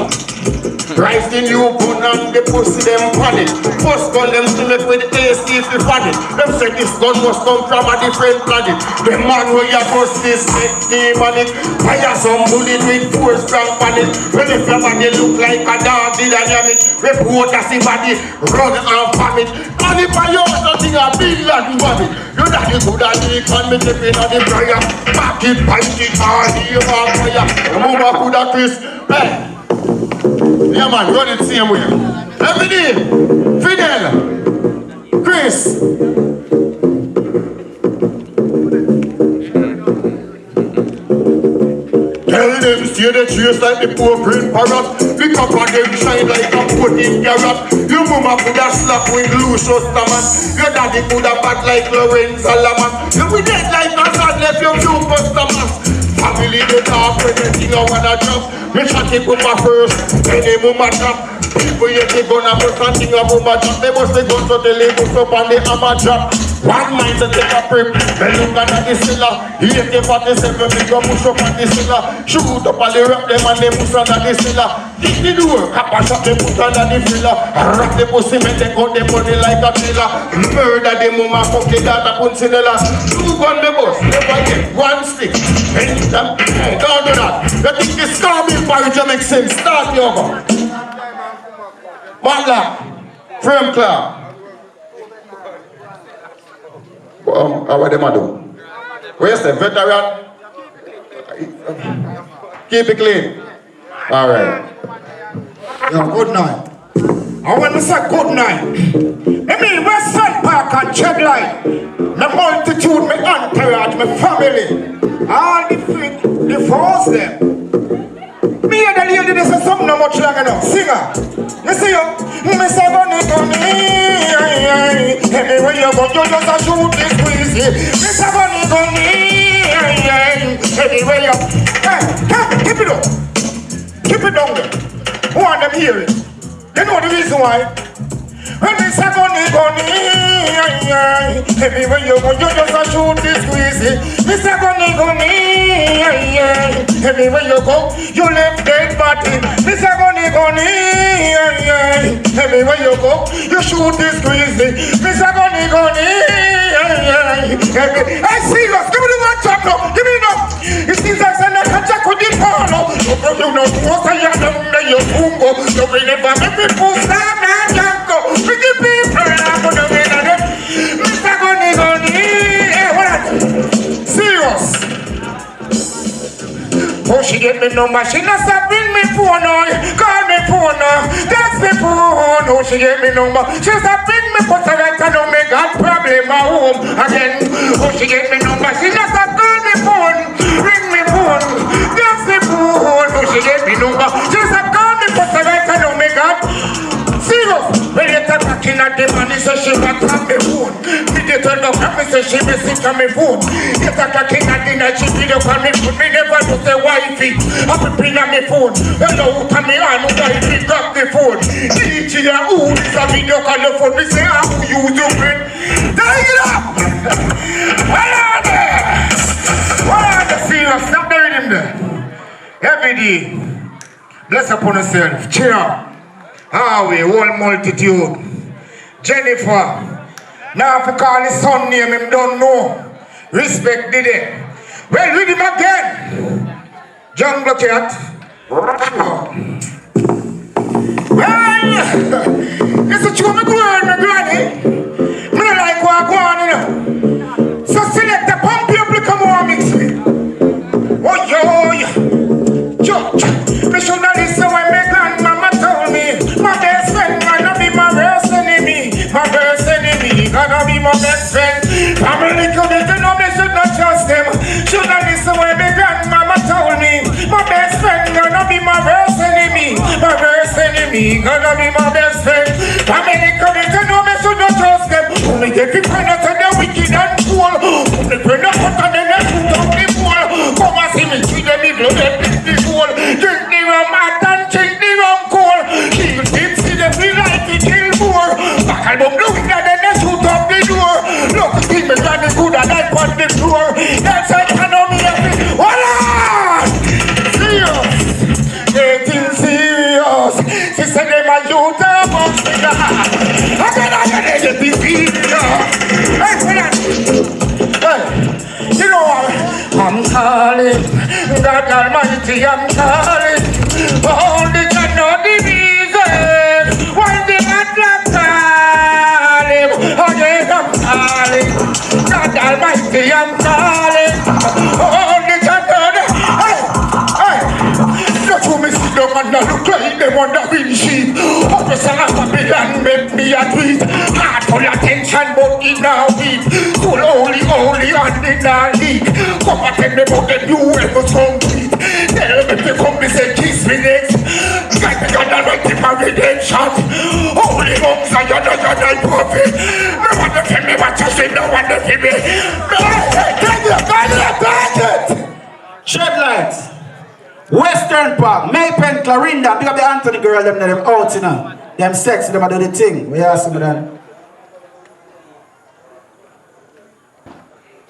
Rise the new gun and the pussy them panic. First gun them still make with the AC if they fan it. Them say this gun must come from a different planet. The man where you first this make demonic. Fire some bullet with four strong panic. When if your body look like a dog dynamic. Report as the body run and vomit. And if I use nothing a big lad vomit. You daddy could have taken me tipping on the prayer. Back it, bite it, and hear my fire. The mama could have Chris. Hey. Yeah man, run it same way. Every day, Fidel, Chris. Tell them stay the cheers like the poor green parrot. Pick up on them shine like a 14 carrot. Your mama could have slapped with Lucius Taman. Your daddy could have back like Lorenz Salaman. You be dead like a sad left your few customers. Family they talk when they think I wanna drop. Me shot it with my first, then they move my drop. People yet they gonna put something up on my drop. They must they go to the labels up and they hammer drop. One mind to take a prep, they look at the cellar. AK-47, they go push up at the cellar. Shoot up all the rap them and they push under the cellar. Kick the door, cap a shot they put under the filler. Rock the pussy, make they cut the body like a killer. Murder the mama, fuck the data, puncinella. Two gun the bus, never get one stick. Anytime, don't do that. You think this storming porridge makes sense? Start your gun. Mangla, frame club. How are them do? Where's the veteran? Keep it clean. Alright. Yeah, good night. I want to say good night. I mean, Western Park and Checkline. My multitude, my entourage, my family. All the force them. Me and the lady, this is something not much long enough. Singer. You see you? Me say bunny anywhere you go, you just a shoot this breezy. Me say bunny anywhere you go. Hey, keep it up. Keep it down there. Who want them hear it? You know the reason why? When me say bunny everywhere you go, you just a shoot this breezy. Me say bunny everywhere you go, you left dead body. Me say bunny everywhere you go, you shoot this breezy. Me say bunny hey, serious, give me the one chop now, give me enough. It seems like I'm not a jack no more say you don't know your bungo. You will never make me push down and janko. We give people I'm gonna win on them. Mr. Gunny, hey, what? Serious. Oh, she get me number, she not stop bring me phone on, call me phone on, text me phone. Oh, she get me number, she stop bring me phone, so right now me got problem at home again. Oh, she get me number, she not stop call me phone, ring me phone, text me phone. Oh, she get me number, she stop call me phone, so right now me got serious. When you talk in at the money, so she back on me phone. Me dey turn up, me say she be sick on me phone. You talk in at the night, she video call me phone. Me never do say wifey. I be pin on me phone. Hello, tell me on wifey got the phone. Each year, who is a video call the phone? Me say how you do it. Take it up. What are there? What are the serious? Stop the rhythm there. Every day, bless upon yourself. Cheer up. We whole multitude. Jennifer. Now if you call his son name, him don't know. Respect did it. Well, read him again. Jungle Cat. Well, it's a true me word, my granny. Me don't like what I go on, you know. So select the pump people come on mix me. Oh, yo. Me should not listen when my grandmama told me. My best friend gonna be my worst enemy. My worst enemy gonna be my best friend. Family community, no, me should not trust them. Should not listen when my grandmama told me. My best friend gonna be my worst enemy. My worst enemy gonna be my best friend. Family community, no, me should not trust them. Only get people not to the wicked and fool. Only when I put on them, they shoot up the fool. Come and see me, treat them evil, they beat the fool. Drink the rum hot and drink the rum cold. Kill them, see them, we like to kill more. Back album, look at them, they shoot up the door. Look, see me, granny good and I on the floor. That's how you know me, voila! Serious, getting serious. She said they my youth are amongst me. I said I get this video. Hey, you know I'm calling, God Almighty, I'm calling. Only God know the reason why they not calling. Again I'm calling, God Almighty, I'm calling. Only God know the. Hey, that's who me sit down and I look like them on the windshield. Open some of Babylon make me a tweet. Heart full of tension but in a week. Full holy and in a leak. Come and tell me about the new ever complete. Tell me if you come me say kiss me next. God be God Almighty my redemption. Holy monks and yada prophet. No one to tell me what you say, no one to tell me. Take it. Shed lights. Western Park, MAYPEN, Clarendon. Big up the Anthony girl, them out, you know. Them sexy, them do the thing. We ask them then.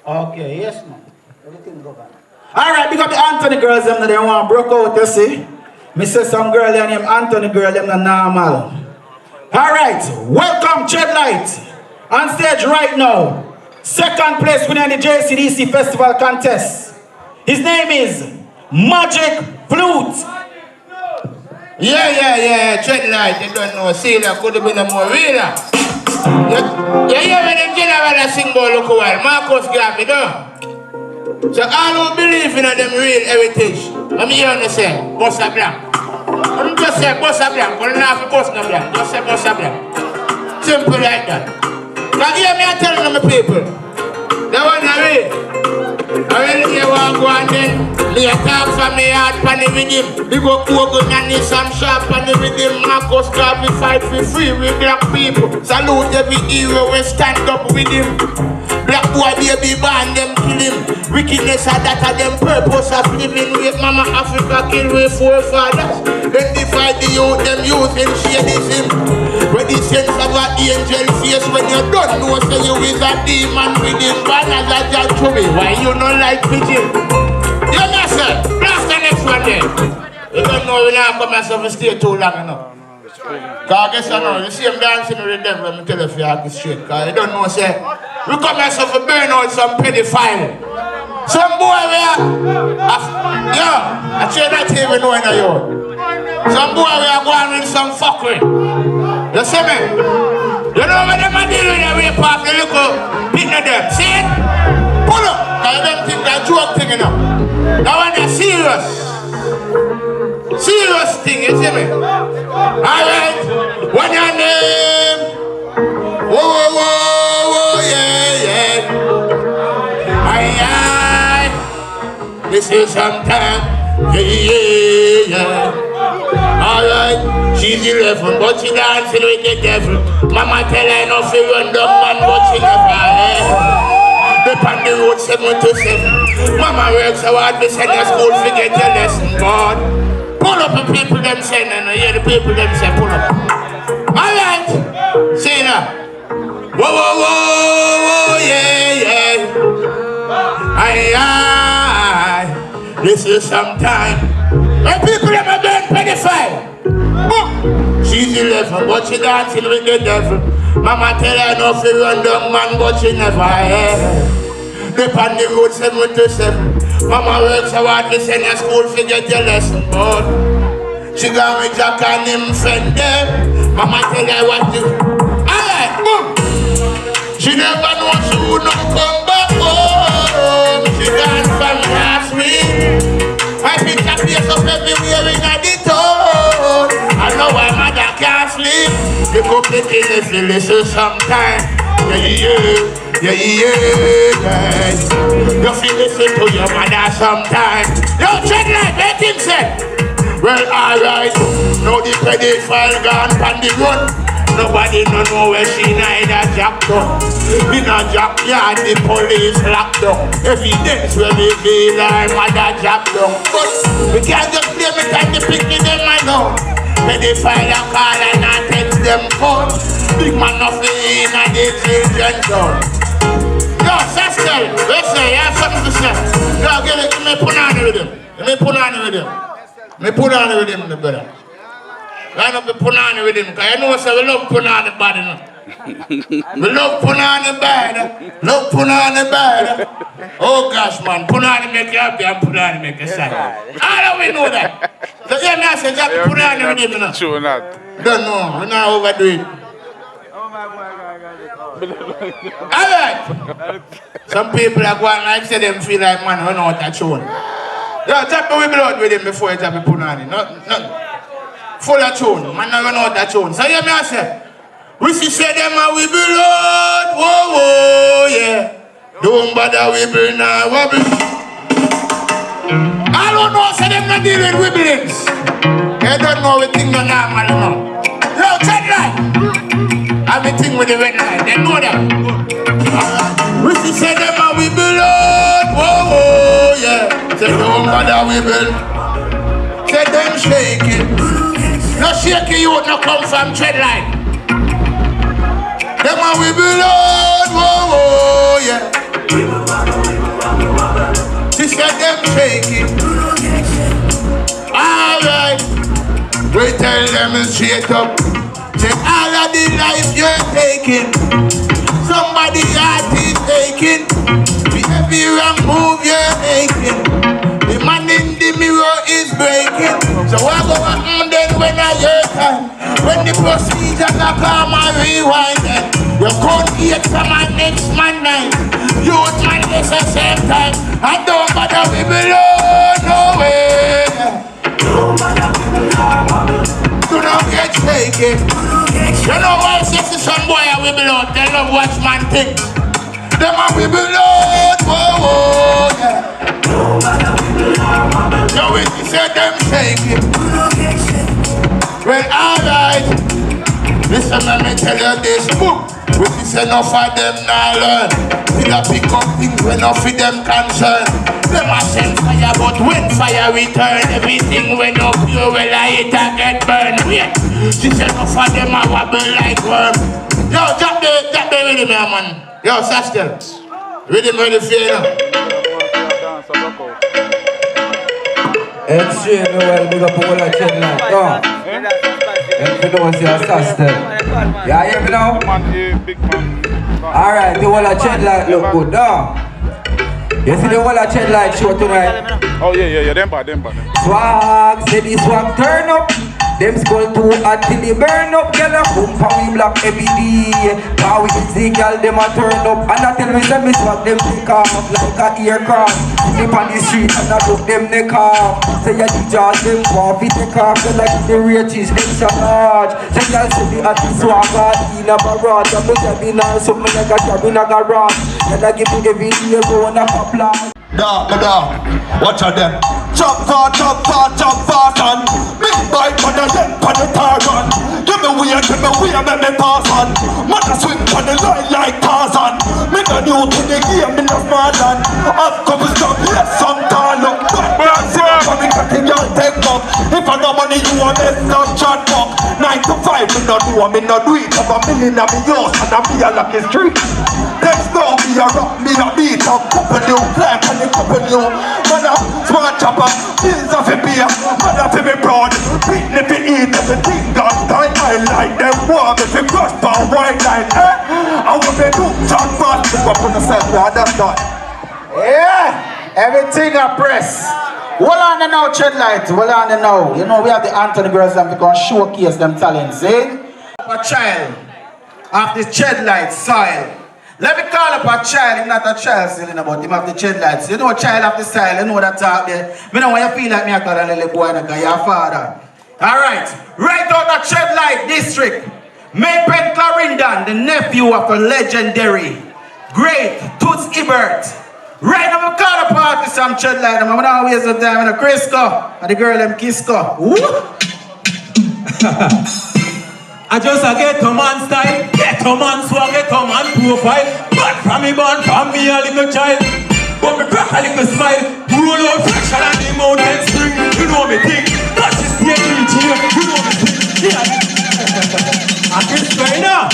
Okay, yes, man. Everything go back. Alright, big up the Anthony girls, them they want broke out, you see. Me say some girl there named Anthony girl, them not normal. Alright, welcome, Shed Light. On stage right now. Second place winner in the JCDC Festival contest. His name is Magic Flute. Yeah, Shed Light, you don't know, see that could have been a more winner. You hear when them general sing about look a while, Marcus Garvey, no? So all who believe in them real heritage, let me hear you say, Bossa Blanc. Don't just say Bossa Blanc, but not for Bossa Blanc, just say Bossa Blanc. Simple like that. Now hear me and tell them people, they want to read. I will hear one go and then me a talk from me heart panny with him. Big up Ogun and need some sharp panny with him. Marcus Garvey fight for free with black people. Salute every hero we stand up with him. Black boy baby band them kill him. Wickedness are that of them purpose of living with Mama Africa kill with forefathers. Then divide the youth, them youth in shadism. When the sense of an angel face when you don't know say you is a demon with him. Banners are just to me. Why you not like pigeon? You know sir, blast the next one there. You don't know when I come myself and stay too long enough. Cause I guess I know, you see him dancing with the devil, let me tell you if you have this straight. Cause you don't know say, we come myself and burn out some pedophile. Some boy where, I try not to even know in you. Some boy we are going with some fuckery. You see me? You know when them are dealing with a rape off the little pin of them. See it? Pull up. I don't think that joke thing enough. That one is serious. Serious thing, you see me? Alright. What your name? Whoa, whoa, whoa, whoa, yeah, yeah. Aye, aye. This is some time. Yeah, yeah. Alright, she's 11, but she dancing with the devil. Mama tell her not to run down man, but she never. They on the road 7 to 7. Mama works so hard to send her school to get your lesson, God. Pull up the people them send, and I hear the people them say, pull up. Alright, see now. Whoa, whoa, whoa, whoa, yeah, yeah. Aye, aye. This is some time. When people them are burn 25. She's 11, but she dancing with the devil. Mama tell her no to run down man, but she never heard. They on the road 7 to 7. Mama works so hard to send her school to get your lesson, but she got with Jack and him friend there. Mama tell her what to. Alright, boom. She never know she would not come back home. She gone from last week. My picture place up everywhere in the town. I know why mother can't sleep. The couple things they listen sometime. Yeah, you feel listen to your mother sometime. Yo, check like that thing said. Well, alright. Now the pedophile gone on the run. Nobody no know where she neither jacked up. In a jackyard, the police locked up. Evidence where we feel our mother jacked up. But we can't just blame it and the picking them I know. Pedophile a call and I text them phone. Big man of the in and the children zone. Yo, sister, listen, you have something to say. Yo, get it, let me put on with him. Let me put on with him. Let me put on with him, brother. Line up the punani with him, because you know so we love punani bad enough. We love punani bad. Love punani bad. Oh gosh man, punani make you happy and punani make you sad. How do we know that? So yeah, me I say just punani with him, you know. True or not? Don't know, we not overdo it. Alright. Some people are going like say them feel like man, we know what that's tune. Yo, tap me with blood with him before you tap the punani. No. Full of tune, man never know that tune. So hear me I say, we see say them and we blood, whoa, whoa, yeah. Don't bother we burn now, wobble. I don't know, say them not dealing with wibblings. They don't know we think no normal now. Yo, check that. I'm a thing with the red light, they know that. We see say them and we blood, whoa, whoa, yeah. Say don't bother we burn. Say them shaking. No shaky youth no come from Treadline. Them and we blood, whoa, whoa, yeah. She said them shaking. Alright. We tell them straight up. Say all of the life you're taking. Somebody heart is taking. Every wrong move you're making. The man in the mirror is breaking. So what go happen then when I hear time? When the procedures are calm and rewind then you can't eat from my next man night. Youth man is the same time. I don't bother we below, no way. Do not get shaken. You know why I say to some boy we below, they love watch man think. Them and we below, whoa, whoa, yeah. Yo, we say them shaking. Well, alright. Listen, let me tell you this. We say enough of them now learn. We don't pick up things when enough of them concern. Them a send fire, but when fire return, everything when up pure, well, I hit and get burned. Wait. She said enough of them a wobble like worm. Yo, drop the rhythm here, man. Yo, Sastel. Rhythm ready for you now. Extremely well, big up all the children. Come. If you don't see a Sastel. You hear me now? Alright, the whole of children look good, no? You see the whole of Ched Light show tonight? Oh yeah, them bad. Swag, say the swag turn up. Them skull too hot till they burn up. Girl a boom pa we black every day. Now we see girl them a turn up. And I tell me say me swag them take off like a aircraft. Sleep on the street and I look them neck off. Say ya the jaws them want fi take off. Girl like the rages them so large. Say girl see the hot swag hot in a barrage. And me say me now something like a job in a garage. Girl I give me every day go on a applause. Da, watch out them. Jump fast, and big bike on the head, on the tar run. Give me way, make me pass on. Mother swing on the line like Tarzan. Me no new to the game, me no smart and I've couple stop, yes, some tall look. But me got the girl take up. If I no money, you want this, no chat fuck. 9 to 5, me no do it. Have a million of me yours, and I be a lucky street. There's no me a rock, me a beat. A couple new climb, and a couple new. Man a smart chopper, bills of a beer. Man a fi me broad, beat me fi eat. Everything got time, I like them warm. If you cross down white line, I will be do chat fast. Pick up on yourself, that's done. Yeah, everything I press. Hold on now, Ched Light. Hold on now. You know we have the Anthony girls and we can showcase them talents, eh? A child of the Ched Light soil. Let me call up a child. He's not a child still, but him have the Ched Lights. You know a child of the style, you know that talk there. Me know when you feel like me, I call a little boy because you're a father. Alright, right out of Ched Light district. MAYPEN Clarendon, the nephew of a legendary, great Toots Ebert. Right now, we call up artist from Ched Light. I'm going to waste the time in a Crisco. And the girl, them Kisco. I just a get a man style, get a man swag, get a man profile. But from me born, from me a little child. But me crack a little smile. Roll out fresh and the mountain spring. You know me think, that's the stage reach here. You know me think, yeah. I can spray now.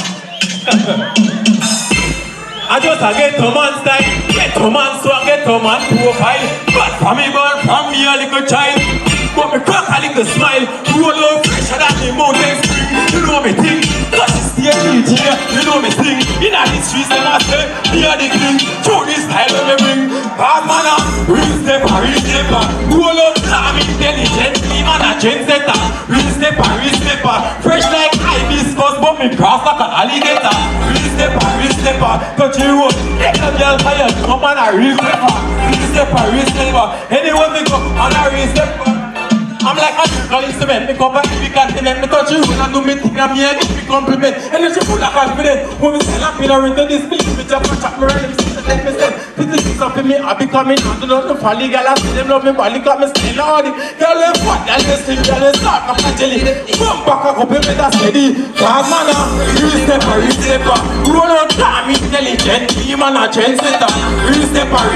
I just a get a man style, get a man swag, get a man profile. But from me born, from me a little child. But me crack a little smile. Roll out fresh and the mountain spring. You know me think, cause it's the energy, you know me sing. In all the streets, them I say, me are the king. Through this style when me bring bad manner, real stepper. Roll out, I'm intelligent, even a trendsetter. Real stepper, fresh like hibiscus, but me cross like an alligator. Real stepper, touch the road, take a girl fire, come on a real stepper. Real stepper, anyone me go on a real stepper. I'm like a musical instrument, me come back to the continent. Me touch you and do me thing and me and give me compliment. And then she full of confidence. When me sell a pillar into this place, me just chat me around them sisters like me said. This is something me I be coming on. Do not know folly, girl I see them love me body, got me still hardy. Girl them fat, girl they slim, girl they start my jelly. Come back a couple me that steady. Cause man real stepper. Roll out damn intelligent, he man a trendsetter. Real stepper,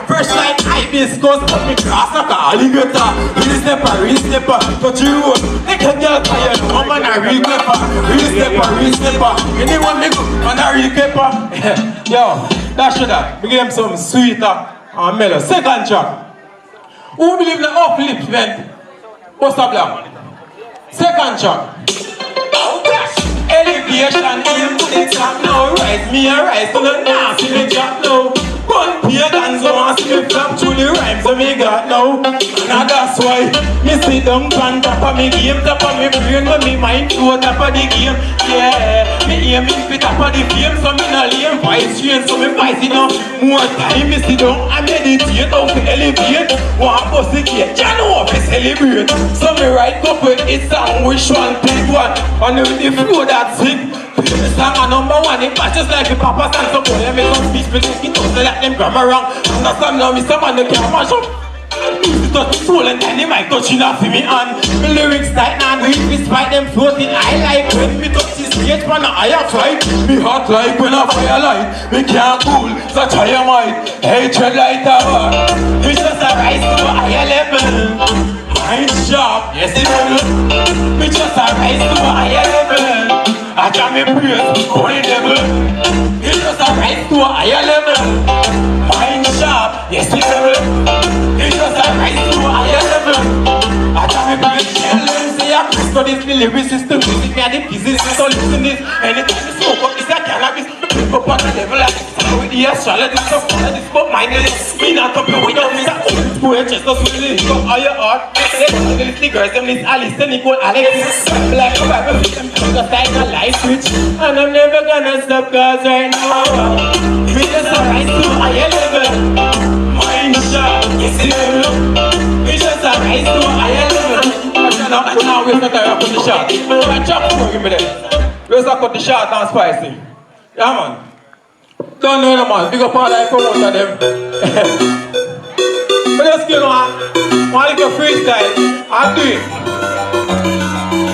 fresh like hibiscus, but me cross like a alligator. Real stepper, touch you road. Make a girl tired, come on a real stepper. Real stepper, anyone me go on a real stepper. Yo, that should have. We give them some sweeter and mellow. Second track. Who believe in the upliftment? What's up, black? Second track. Elevation, aim to the top now. Rise me a rise to the nasty me drop now. One peer dance, so I see me flap through the rhymes so me got now. And that's why me sit down on top of me game, top of me brain, when me mind to top of the game. Yeah, me aim in fit top of the fame, so me no lame voice train, so me voice it now. More time me sit down and meditate how to elevate. One bust the gate, you know how to celebrate. So me write couple hit song, which one pick one, and with the flow that's it. The song a number one, it matches like the papa stand. So boy, I make some speech, but take it out, so let them grammar wrong. Understand now, Mr. Man, they can't mash up. Music touch the soul and then the mic touching off me on. The lyrics tight and weak, despite them floating. I like when me touch the stage, man, I have fight. Me hot like when I firelight. Me can't cool, so try your might. Hey, tread like tower. Me just a rise to a higher level. Mind sharp, yes it will. Me just a rise to a higher level. I got me praise, holy devil. It just a rise to a higher level. Mind sharp, yes it will. It just a rise to a higher level. I got me praise, tell them say I study this, the lyricist, the music, and the physicist. So listen this, anytime you smoke up, it's a cannabis. Up on the level like with the astrology, so follow this but mindless. Me not up here without me that old just not really go on your heart. The little girls, them this Alice, then Nicole, Alex. Like a Bible, them just like a light switch. And I'm never gonna stop cause right now we just rise to a higher level. Mind shot, yes it level. We just rise to a higher level. Now we're not going to put the shot. We're chop for him there. Let's not cut the shot and spicy. Yeah man. Don't know no man. Big up all I promote them. But just give one little freestyle. I'll do it.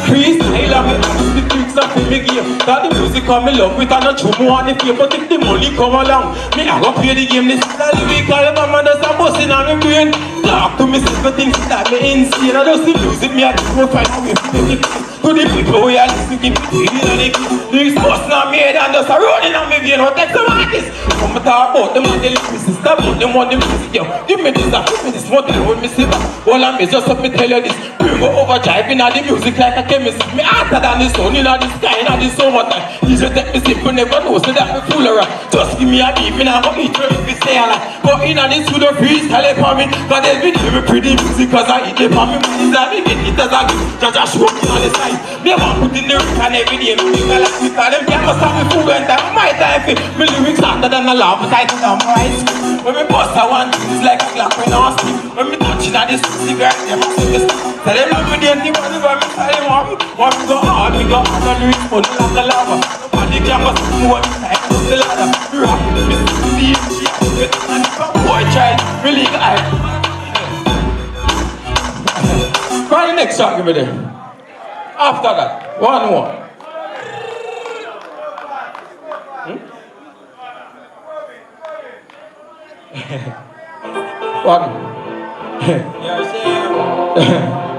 Freestyle of it, the tricks of me game. That the music come me love with and not true more on the fame. But if the money come along, me I go play the game. This is a lyrical, mama does a bustin' on me brain. Talk to me simple things that me insane. I just the music me I just go find a way to the people who are listening to me. Lyrics bustin' on me head and just a running on me vein. What take some artists? Come and talk about them and they listen me sister, but them want the music, yo. Give me this, give me this, what they hold me silver. All I'm is just let me tell you this. We go overdriving on the music like a chemist. Me hotter than the sun, in the sky, in the summertime. You just take me simple, never know, so that me fool around. Just give me a beat, me now go eat her if we stay alive. But in the studio, freestyle for me. Cause they'll be doing me pretty music, cause I eat it for me. Money's a big it as a gift. Just show me on the side. Me want put in the rick and every day. Me feel like me call them, can't must have me food when time. My time for me lyrics hotter than a lava tight down my eyes. When me bust I want things like a clock when I sleep. When me touching at this cigarette, they must see me sleep. Tell them I'm with the empty money, but me tell them want me go hard, me go hard on the lyrics, money like a lava. Nobody can bust me more time to the ladder. Rap, me see the shit, and if a boy child, really guy. Find the next song, give me there. After that, one more. One.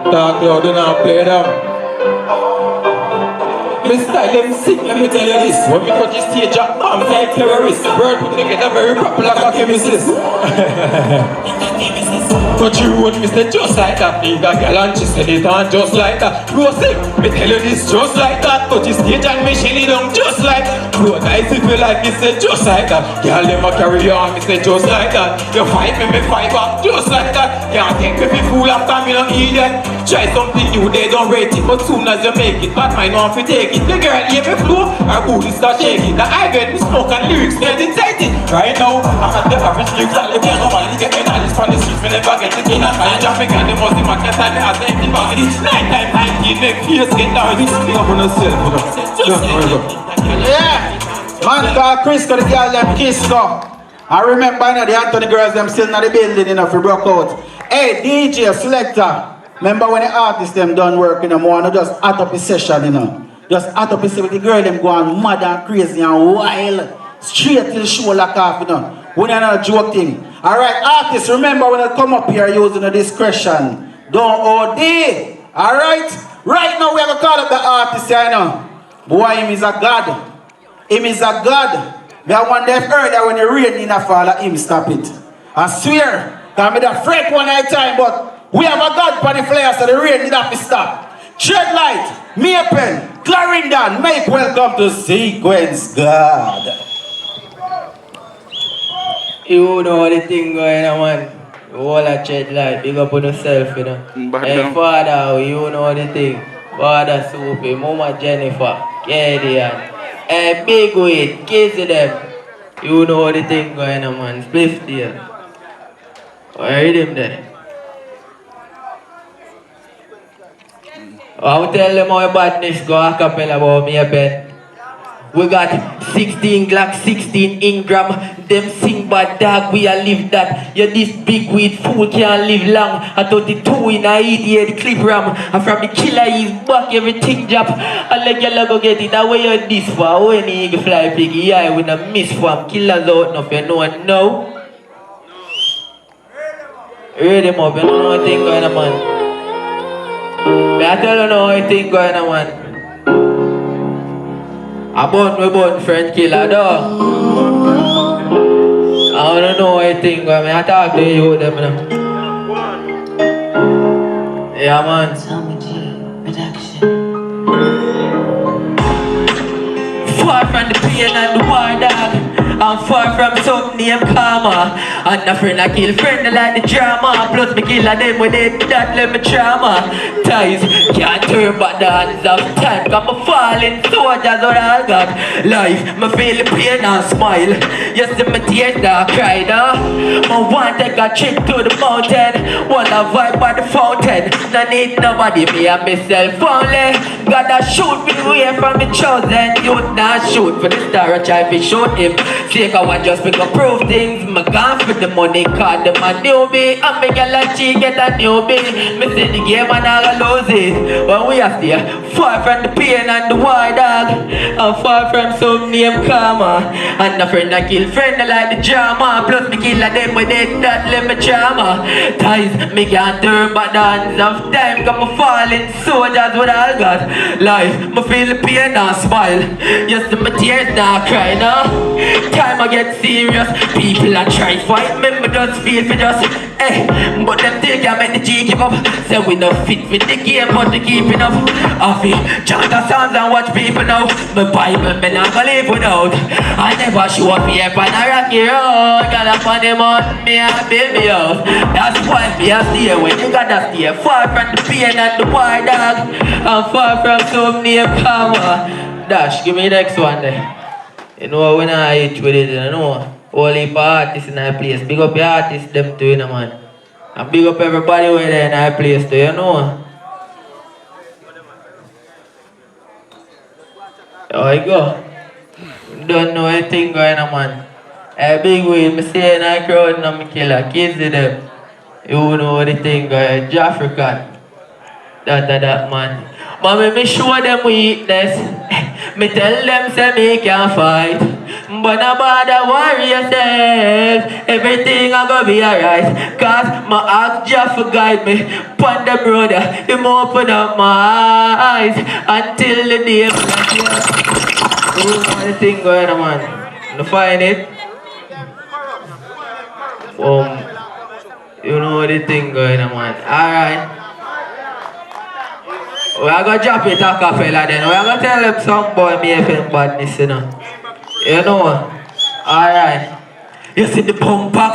Talk loud and I'll play them. Me style them sick, let me tell you this. When we touch the stage, I'm like terrorists. Word put together very proper like a chemist. Touch you road, me say just like that. Leave a girl and she said it on just like that. Go sick, me tell you this just like that. Touch the stage and me shell it down just like that. Close eyes if you like me say just like that. Girl them a carry on, me say just like that. You fight me fight back just like that. Can't take me for fool after me no idiot. Try something new, they don't rate it. But soon as you make it, bad mind want to take it. The girl hear me flow, her booty start shaking. The I bet me smoke and lyrics meditating. Right now, I'm at the average lyrics that live here. Nobody get me knowledge from the streets, me never get it in. I just make the most important time, I have the empty body. Nighttime, 19, make fears get down. It's up on yourself, Yeah, man called Chris, the girl them kiss go. I remember you know, the Anthony girls them still in the building, you know, for broke out. Hey, DJ, selector. Remember when the artists them done work, you know, more than just add up a session, you know. Just add up a session with the girl them going mad and crazy and wild. Straight till the show lock off, you know. When you're not a joke thing. Alright, artists, remember when I come up here using a discretion. Don't OD. Alright? Right now we have to call up the artist, you know. Boy, him is a god. Him is a god. Me I want them heard that when the rain in a fall, him stop it. I swear, that me the freak one night time, but we have a god for the flares, so the rain need have to stop. Tread light, MAYPEN, Clarendon, make welcome to Sequence God. You know the thing going on, man. You all a tread light, big up on yourself, you know. Hey, father, you know the thing. Father Soupy, Mama Jennifer, Gideon. Hey, big weight, kids of them. You know the thing going on, man. Spliff deal. I heard him there. I'll tell them how badness go a cappella about MAYPEN. We got 16 Glock, 16 Ingram. Them sing bad dog, we a live that. You this big weed fool can't live long. I 32 in a 88 clip ram. And from the killer he's back, everything drop. I let you go get it. That way you this far. When the eagle fly piggy, yeah, we not miss from killers out enough, you know what now? Read them up, you don't know what thing going on, man. I tell you know what thing going on, man. I born friend killer though. I don't know what I think, man. I talk to you them, man. Yeah, man. Far from from the pain and the war, dog. I'm far from something named karma. And a friend I kill friend I like the drama. Plus me kill a them with it that let me trauma. Ties can't turn back the hands of time. Cause me falling soldiers what I got. Life, me feel the pain and smile. Yes, my tears that I cry now. Me want take a trip to the mountain. Want a vibe by the fountain. No need nobody, me and myself only. Gotta shoot me away from me chosen. You not shoot for the star, I try to shoot him. Take a one just pick up proof things. Me gone for the money, cause them a newbie. And me girl like she get a newbie. Me say the game and I lose it. When we are there, far from the pain and the war, dog. And far from some name karma. And a friend I kill friend I like the drama. Plus me kill a them with it that let me trauma. Ties, me can't turn back the hands of time. Cause me falling soldiers what I got. Life, me feel the pain and smile. Yes, my tears now cry now. Time I get serious, people are try fight me, me just feel for just, but them still can't make the G give up. Say we no fit with the game, but the keeping up. I feel chant the songs and watch people now. My Bible, me not gonna live without. I never show up here on a rocky road. Got up on the mountain, me and baby house. That's why me a stay when you gotta stay far from the pain and the war, dog. I'm far from some name karma. Dash, give me the next one there. You know, when I hit with it, you know, all heap of artists in our place. Big up your artists, them too, you know, man. And big up everybody who there in our place too, you know. There you go. Don't know anything going on, man. A big way, me say in our crowd, no, me killer. Kids in them. You know the thing going, Jafrican. That, man. But me show them weakness. Me tell them say me can fight. But no bother worry yourself. Everything a gonna be alright. Cause my ask Jah for guide me. Pon the brother, him open up my eyes. Until the day you know the thing going on, man. You find it? You know the thing going on, man. Alright. We are gonna drop it a cappella then. We are gonna tell them some boy MAYPEN badness, you know. You know. Alright. You see the pump pack,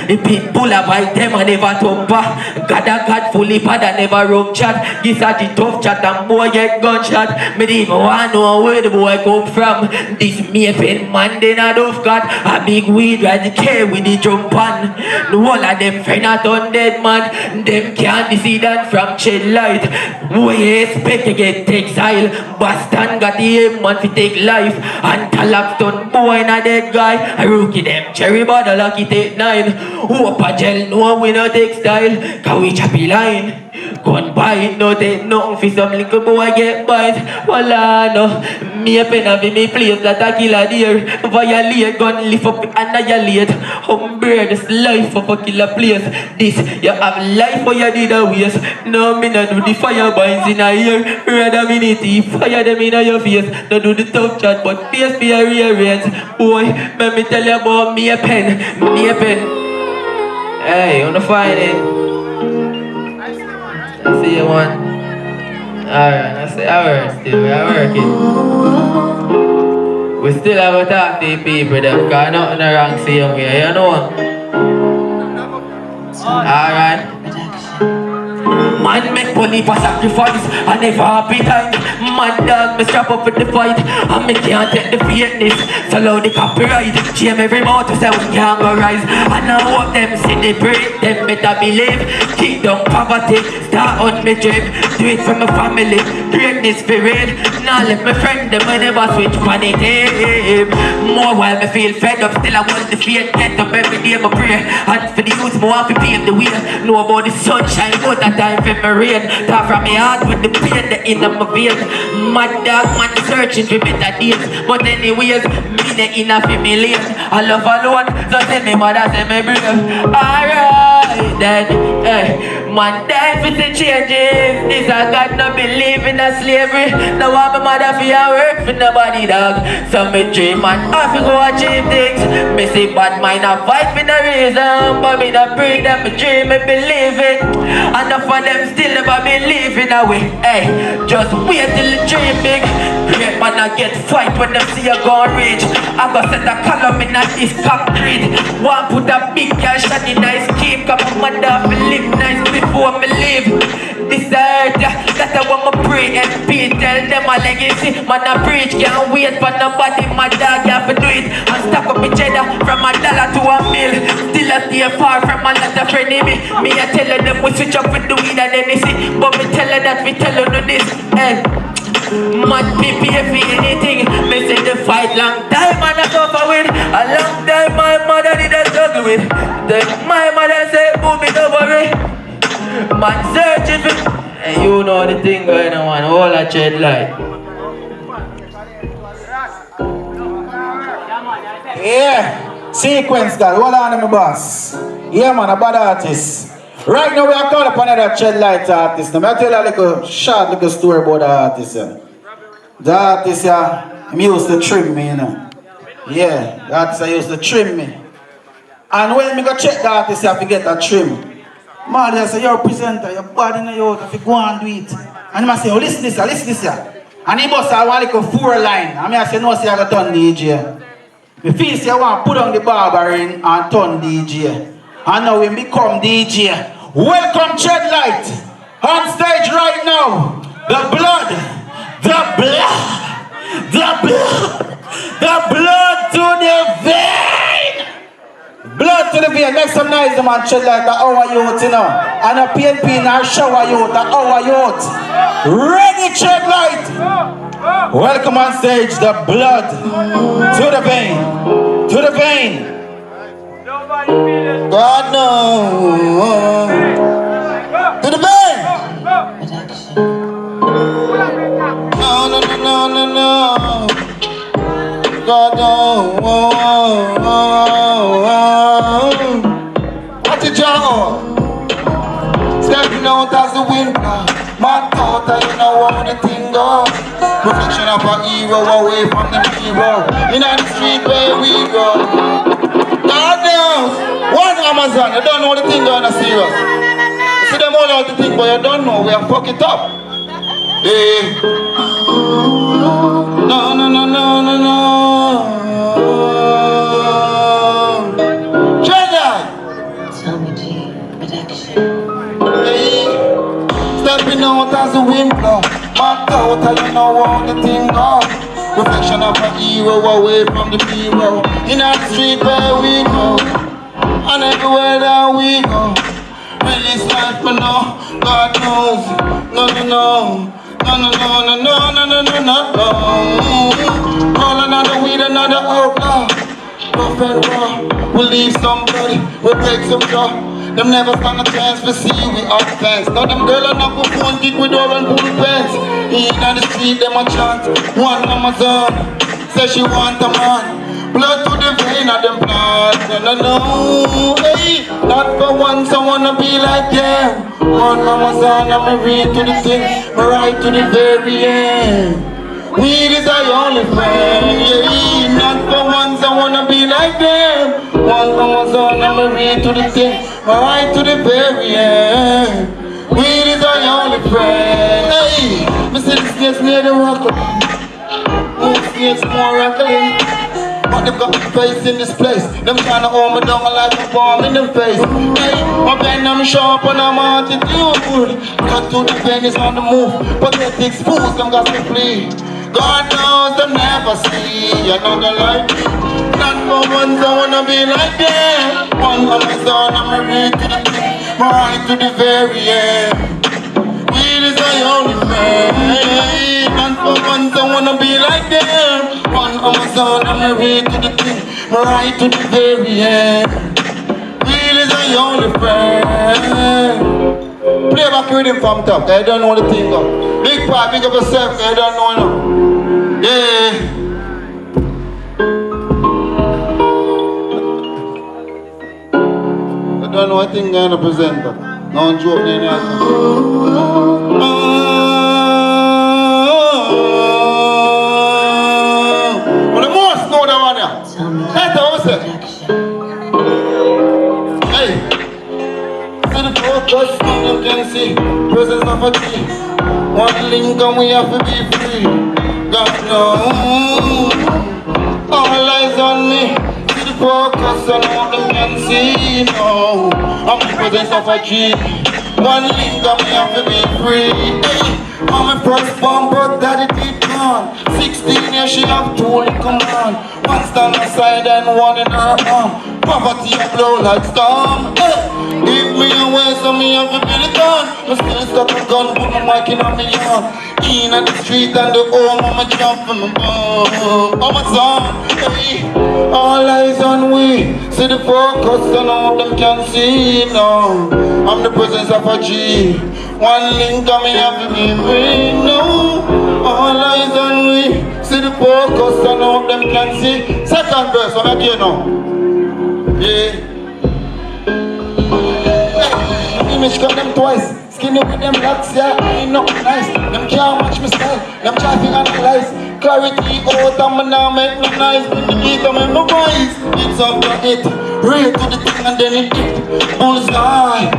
it big bull about them and never turn back. God fully bad and never room chat. This a the tough chat and boy get gunshot. Me even want know where the boy come from. This MAYPEN man they not off got a big weed right the care with the jump on. The whole of them friend not on dead man. Them can't see that from shed light. We expect to get exile. Boston got the aim man to take life. And Talapton boy not dead guy. I rookie them. Cherry bottle lucky take 9. Hope a gel no we no take style. Cause we choppy line. Gun buy no take nothing for some little boy get bite. Walla no. MAYPEN have me place that a killer deer. Violate gun lift up annihilate. Humber this life of a killer place. This you have life or you did a waste. No me no do the fire binds in a ear. Rather me need to fire them in your face. No do the tough chat but face be a rearrange. Boy let me tell you about MAYPEN. Hey, you wanna find it? I see you one. Alright, I say alright still, we are working. We still have to talk to the people them, cause nothing wrong same way, you know. Alright. Man make money for sacrifice. I never happy time. Mad dog me strap up with the fight. And me can't take the fakeness. So loud the copyright. Shame every mouth to say we can't go rise. And now what them see they break. Them better believe. Keep down poverty. Start on me drip. Do it for my family. Break this spirit. Now let me friend them. I never switch funny team. More while me feel fed up. Still I want the faith. Get up every day my prayer. And for the youth more happy pave the way. Know about the sunshine. But that time for me rain. Talk from my heart with the pain the in my veins. Mad dog man searching for better days. But anyways, me the inner for me lane. I love alone, so tell me mother say me brave. Alright then, man die for the changes. This I got no believe in a slavery. Now I'm a mother for your work for nobody dog. So me dream and I fi go achieve things. Me say bad mind I fight for no reason. But me not pray that me dream me believe it. Enough of them still never believe in a way. Hey, just wait till the dream big. Great man I get fight when them see you gone rich. I go set a column in this concrete. One put a big girl shot in nice scheme. Cause my mother me live nice before me live. This earth, that's I want me pray and be. Tell them my legacy, man I preach. Can't wait for nobody, my dog have to do it. And stack up my cheddar from $1 to $1 mil. Still I stay far from a lot of friendly me. Me I tell them we switch up with the weed and anything. But me tell her that we tell her no this. Mad people for anything. Me say the fight long time and I suffer with. A long time my mother did a struggle with. Then my mother say move it over it. Man searching for. And you know the thing going on. All a shed light. Yeah, sequence girl, hold on my boss. Yeah man, a bad artist. Right now we are calling upon another shed light artist. Now I tell you a little short little story about the artist. The artist he used to trim me, you know. Yeah, the artist used to trim me. And when me go check the artist, I get a trim. Man, they say, you're a presenter, your body in your if you go and do it. And he say, oh, listen this, listen this. And he must have one like a 4 line. And I say, no, say I got turn DJ. Me feel say I want to put on the barber ring and turn DJ. And now we become DJ. Welcome Shed Light. On stage right now. The blood to the vein. Blood to the vein. Make some noise, man. Shed Light, the our youth, you know. And a PNP in our shower youth, the our youth. Ready, Shed Light. Welcome on stage, the blood to the vein. To the vein. God knows. To the vein. No. God knows. What did y'all? Stepping out as the wind. Man thought that you know how the thing goes. Reflection of a hero away from the hero. In the street where we go. God knows. One Amazon, you don't know the thing going on serious. You see them all out the thing, but you don't know. We are fuck it up. Hey. No. Stepping out as the wind blow. Marked out and you know how the thing goes. Reflection of a hero away from the hero. In the street where we go. And everywhere that we go. Release life for now. God knows. No. Roll another weed, another outlaw. Rough and raw. We'll leave somebody. We'll break some jaw. Them never stand a chance to see we up fence. Now them girl are not go phone kick with door and pull pants. In the street them a chant. One Amazon say she want a man. Blood to the vein of them blood. No. Hey, not for once I wanna be like them. One Amazon I'm read to the thing, right to the very end. Weed is our only friend, yeah. Not for once I wanna be like them. One Amazon I'm read to the thing, right to the very end. Weed is our only friend, hey. Me see the snakes near the rock. More snakes, more rattling. But they've got the face in this place. Them trying to hold me down like a bomb in the face. Hey, my pen I'm sharp and I'm attitude. Cut to the pen is on the move. Pathetic fools, them got to flee. God knows them never see another like me. Not for once I wanna be like them. One Amazon I'm ready to the thing, right to the very end. Weed is my only friend. Not for once I wanna be like them. One Amazon I'm ready to the thing, right to the very end. Weed is my only friend. Play back with him from top, I don't know the thing up. Big part, big up yourself, I don't know enough. Yeah. I don't know what thing I'm gonna present. No joke in here. Well, the most know that one here. That's how I say. Hey. See the focus, you can see. Presence of a tree. One link and we have to be free. God knows. All eyes on me. See the focus on what them can see. No, I'm the presence of a G. One link and me have to be free. Hey, I'm a first born, but daddy did gone. 16 years she have two little man. One stand aside and one in her arm. Poverty a blow like storm. Hey, give me away so me have to build it on. I still stuck a gun, put my mic in on me arm. In at the street and the home, I'm a jump from my bum. I'm a son. Hey, all eyes on we. See the focus and all them can see now. I'm the presence of a G. One link and me have to be free. No, all eyes on we. See the focus and all them can see. Second verse, I'm again now. Yeah. Hey, image cut them twice. Skinny with them locks, yeah, ain't nothing nice. Them can't match my style, them try to analyze. Clarity out and me now make no nice. When the beat I make my voice. It's up to it, real to the thing and then it hit. Bullseye.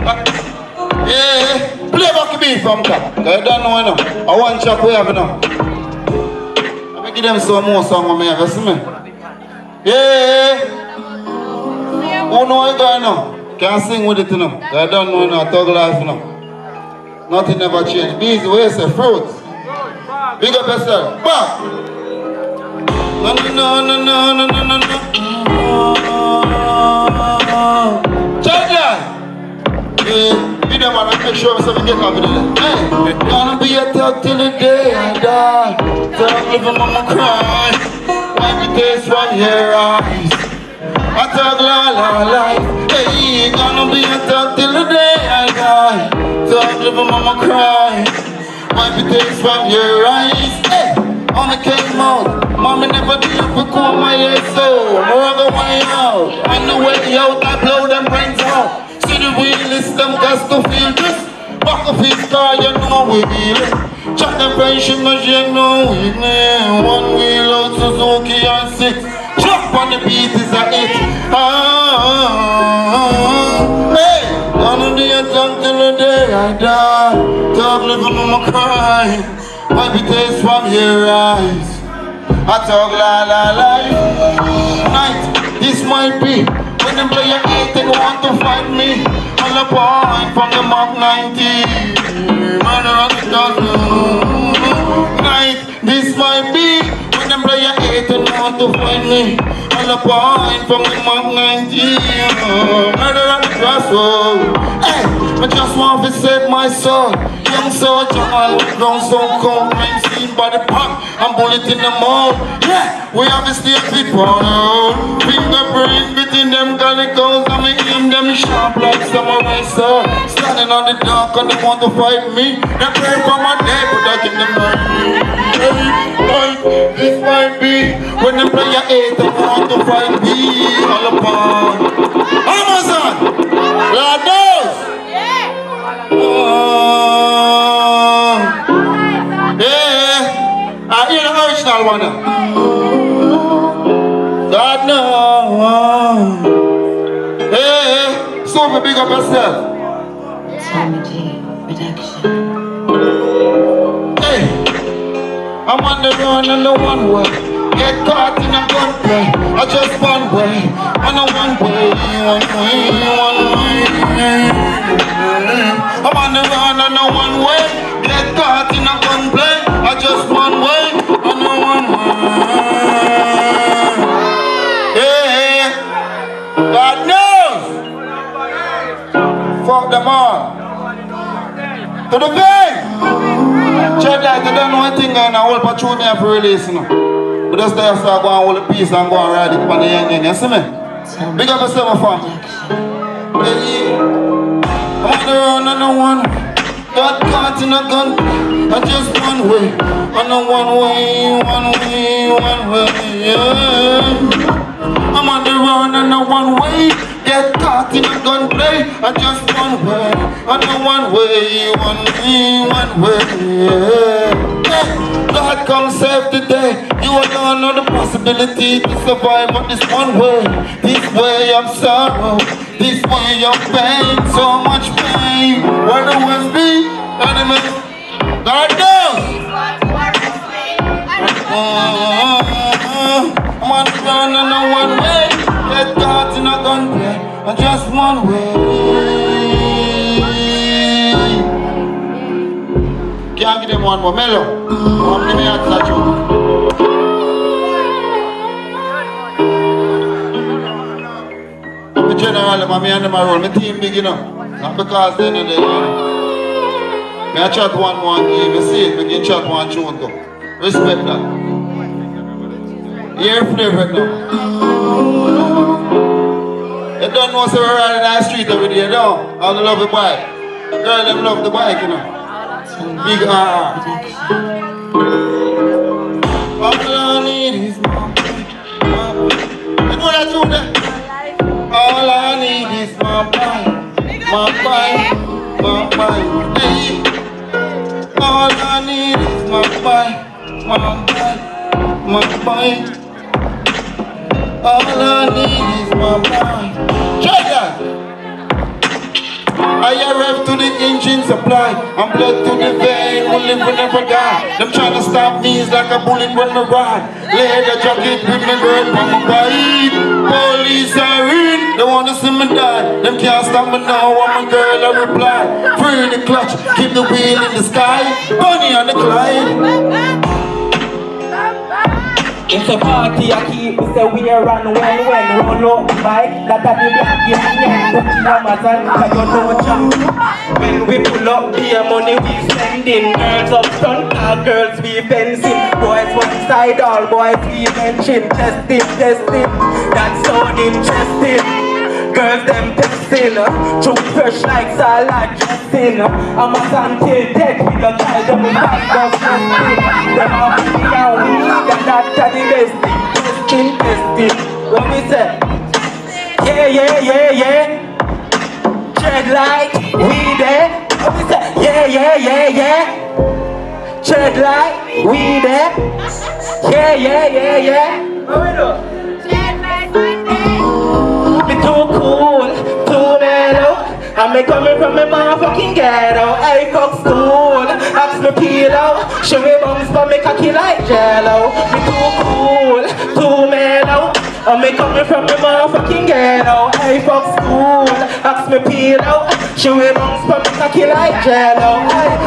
Yeah, play back the beat from top. Cause you don't know enough. I want track we have now. I'm gonna give them some more song when me have, you see me? Yeah. Who know it going now? Can't sing with it now. I don't know now, thug life now. Nothing never changed. Bees, where's the fruits? Big up yourself. Back. No, no, no, no, no, no, no, no. Children. Yeah. Be them man, make sure we get confident. Hey. Gonna be a thug till the day I die. Thug living mama cry. Wipe your tears from your eyes. A thug la la life. Hey, gonna be a thug till the day I die. Thug living mama cry. Wipe your tears from your eyes. Hey, on the came out. Mommy never did for cool my head so. More the way out. On the way out, I blow them brains out. See the realist, them got to feel this. Back of his car, you know we feel it. Check the friendship machine, no weakness. One wheel out, Suzuki and 6. Drop on the beat is a hit. Hey, gonna be a tongue till the day I die. Talk living on my cry. Wipe your tears from your eyes. I talk la la life. Night, this might be when them play your 8 and want to fight me. On the point from the Mark 90. Man around the dozen. Night, this might be when them play your 8 and want to fight me. On the point from the Mark 90. Murder on the crossroad. Hey, I just want to save my soul. Young soldier on the ground, so cold. Crime scene by the pump, I'm bullet in the mouth. Yeah, we have to stay fit for now. Fingerprint between them gallicos, and me aim them sharp like samurai sword. Standing on the dock and they want to fight me. They pray for my day, but I give them burn me. Hey, this might be when they play your 8 and want to fight me. All upon Amazon, Lord knows. Yeah, I hear the original one now. God knows. Hey, super big up yourself. Hey, I'm on the run and the one way. Get caught in a gunplay. I just one way. On a one way, one way, one way. I'm on the run and a one way. Get caught in a gunplay. I just one way. On a one way. Yeah, God knows. Fuck them all. To the bank. Check like they don't know anything and a whole patrol me have to release, you know. But just there start going hold the piece and go and ride it on the young, you see me? Big up yourself, my fam. Hey, I'm on the run and a one. Got caught in a gun. I just one way. On a one way, one way, one way, yeah. I'm on the run and a one way. Get caught in a gunplay. I just one way. On a one way, one way, one way, yeah. God come save the day. You alone know the possibility to survive on this one way. This way of sorrow, this way of pain, so much pain. Where the ones be, enemies, God knows. I'm on the ground and no one way. Get caught in a gunplay, and just one way. Can't give them one more mellow. One give me a statue. I'm a general, I'm and them roll. My team big, you know. Not because they're in there. May I chat one more game, you see it, we can chat one tune too. Respect that. You're favorite now. You don't know so we're riding down the street every day, you know. I love the bike. Girl, them love the bike, you know. Big R. All I need is my bike. You know that tune there? All I need is my bike. My bike. My bike. Hey. All I need is my bike, my bike, my bike. All I need is my bike. Check that. I rev to the engine supply. I'm blood to the vein, will live will never die. Them trying to stop me is like a bullet when me ride. Leather jacket with my girl on my bike. Police are in, they wanna see me die. Them can't stop me now, I'm a girl, I reply. Free the clutch, keep the wheel in the sky. Bunny on the Clyde. It's a party, I keep me say we are run when roll up the bike. That I be black, yeah, touching Amazon, I don't know what you. When we pull up the money we spending. Girls up front, all girls we fencing. Boys one side, all boys we benching. Testing, that's so interesting. Girls them testing, too fresh like salad dressing. I'm a son till death, we don't try them back, just testing. Them off me and we, and that's the best thing. Testing, what we say? Yeah. Tread like we there. What we say? Yeah. Tread like we there. Yeah. What we do? Me too cool, too mellow. And me coming from me motherfucking ghetto. I fuck school, ask me peel out. Show me bumps but me cocky like jello. Me too cool, too mellow. And me coming from me motherfucking ghetto. I fuck school, ask me peel out. Show me bumps but me cocky like jello.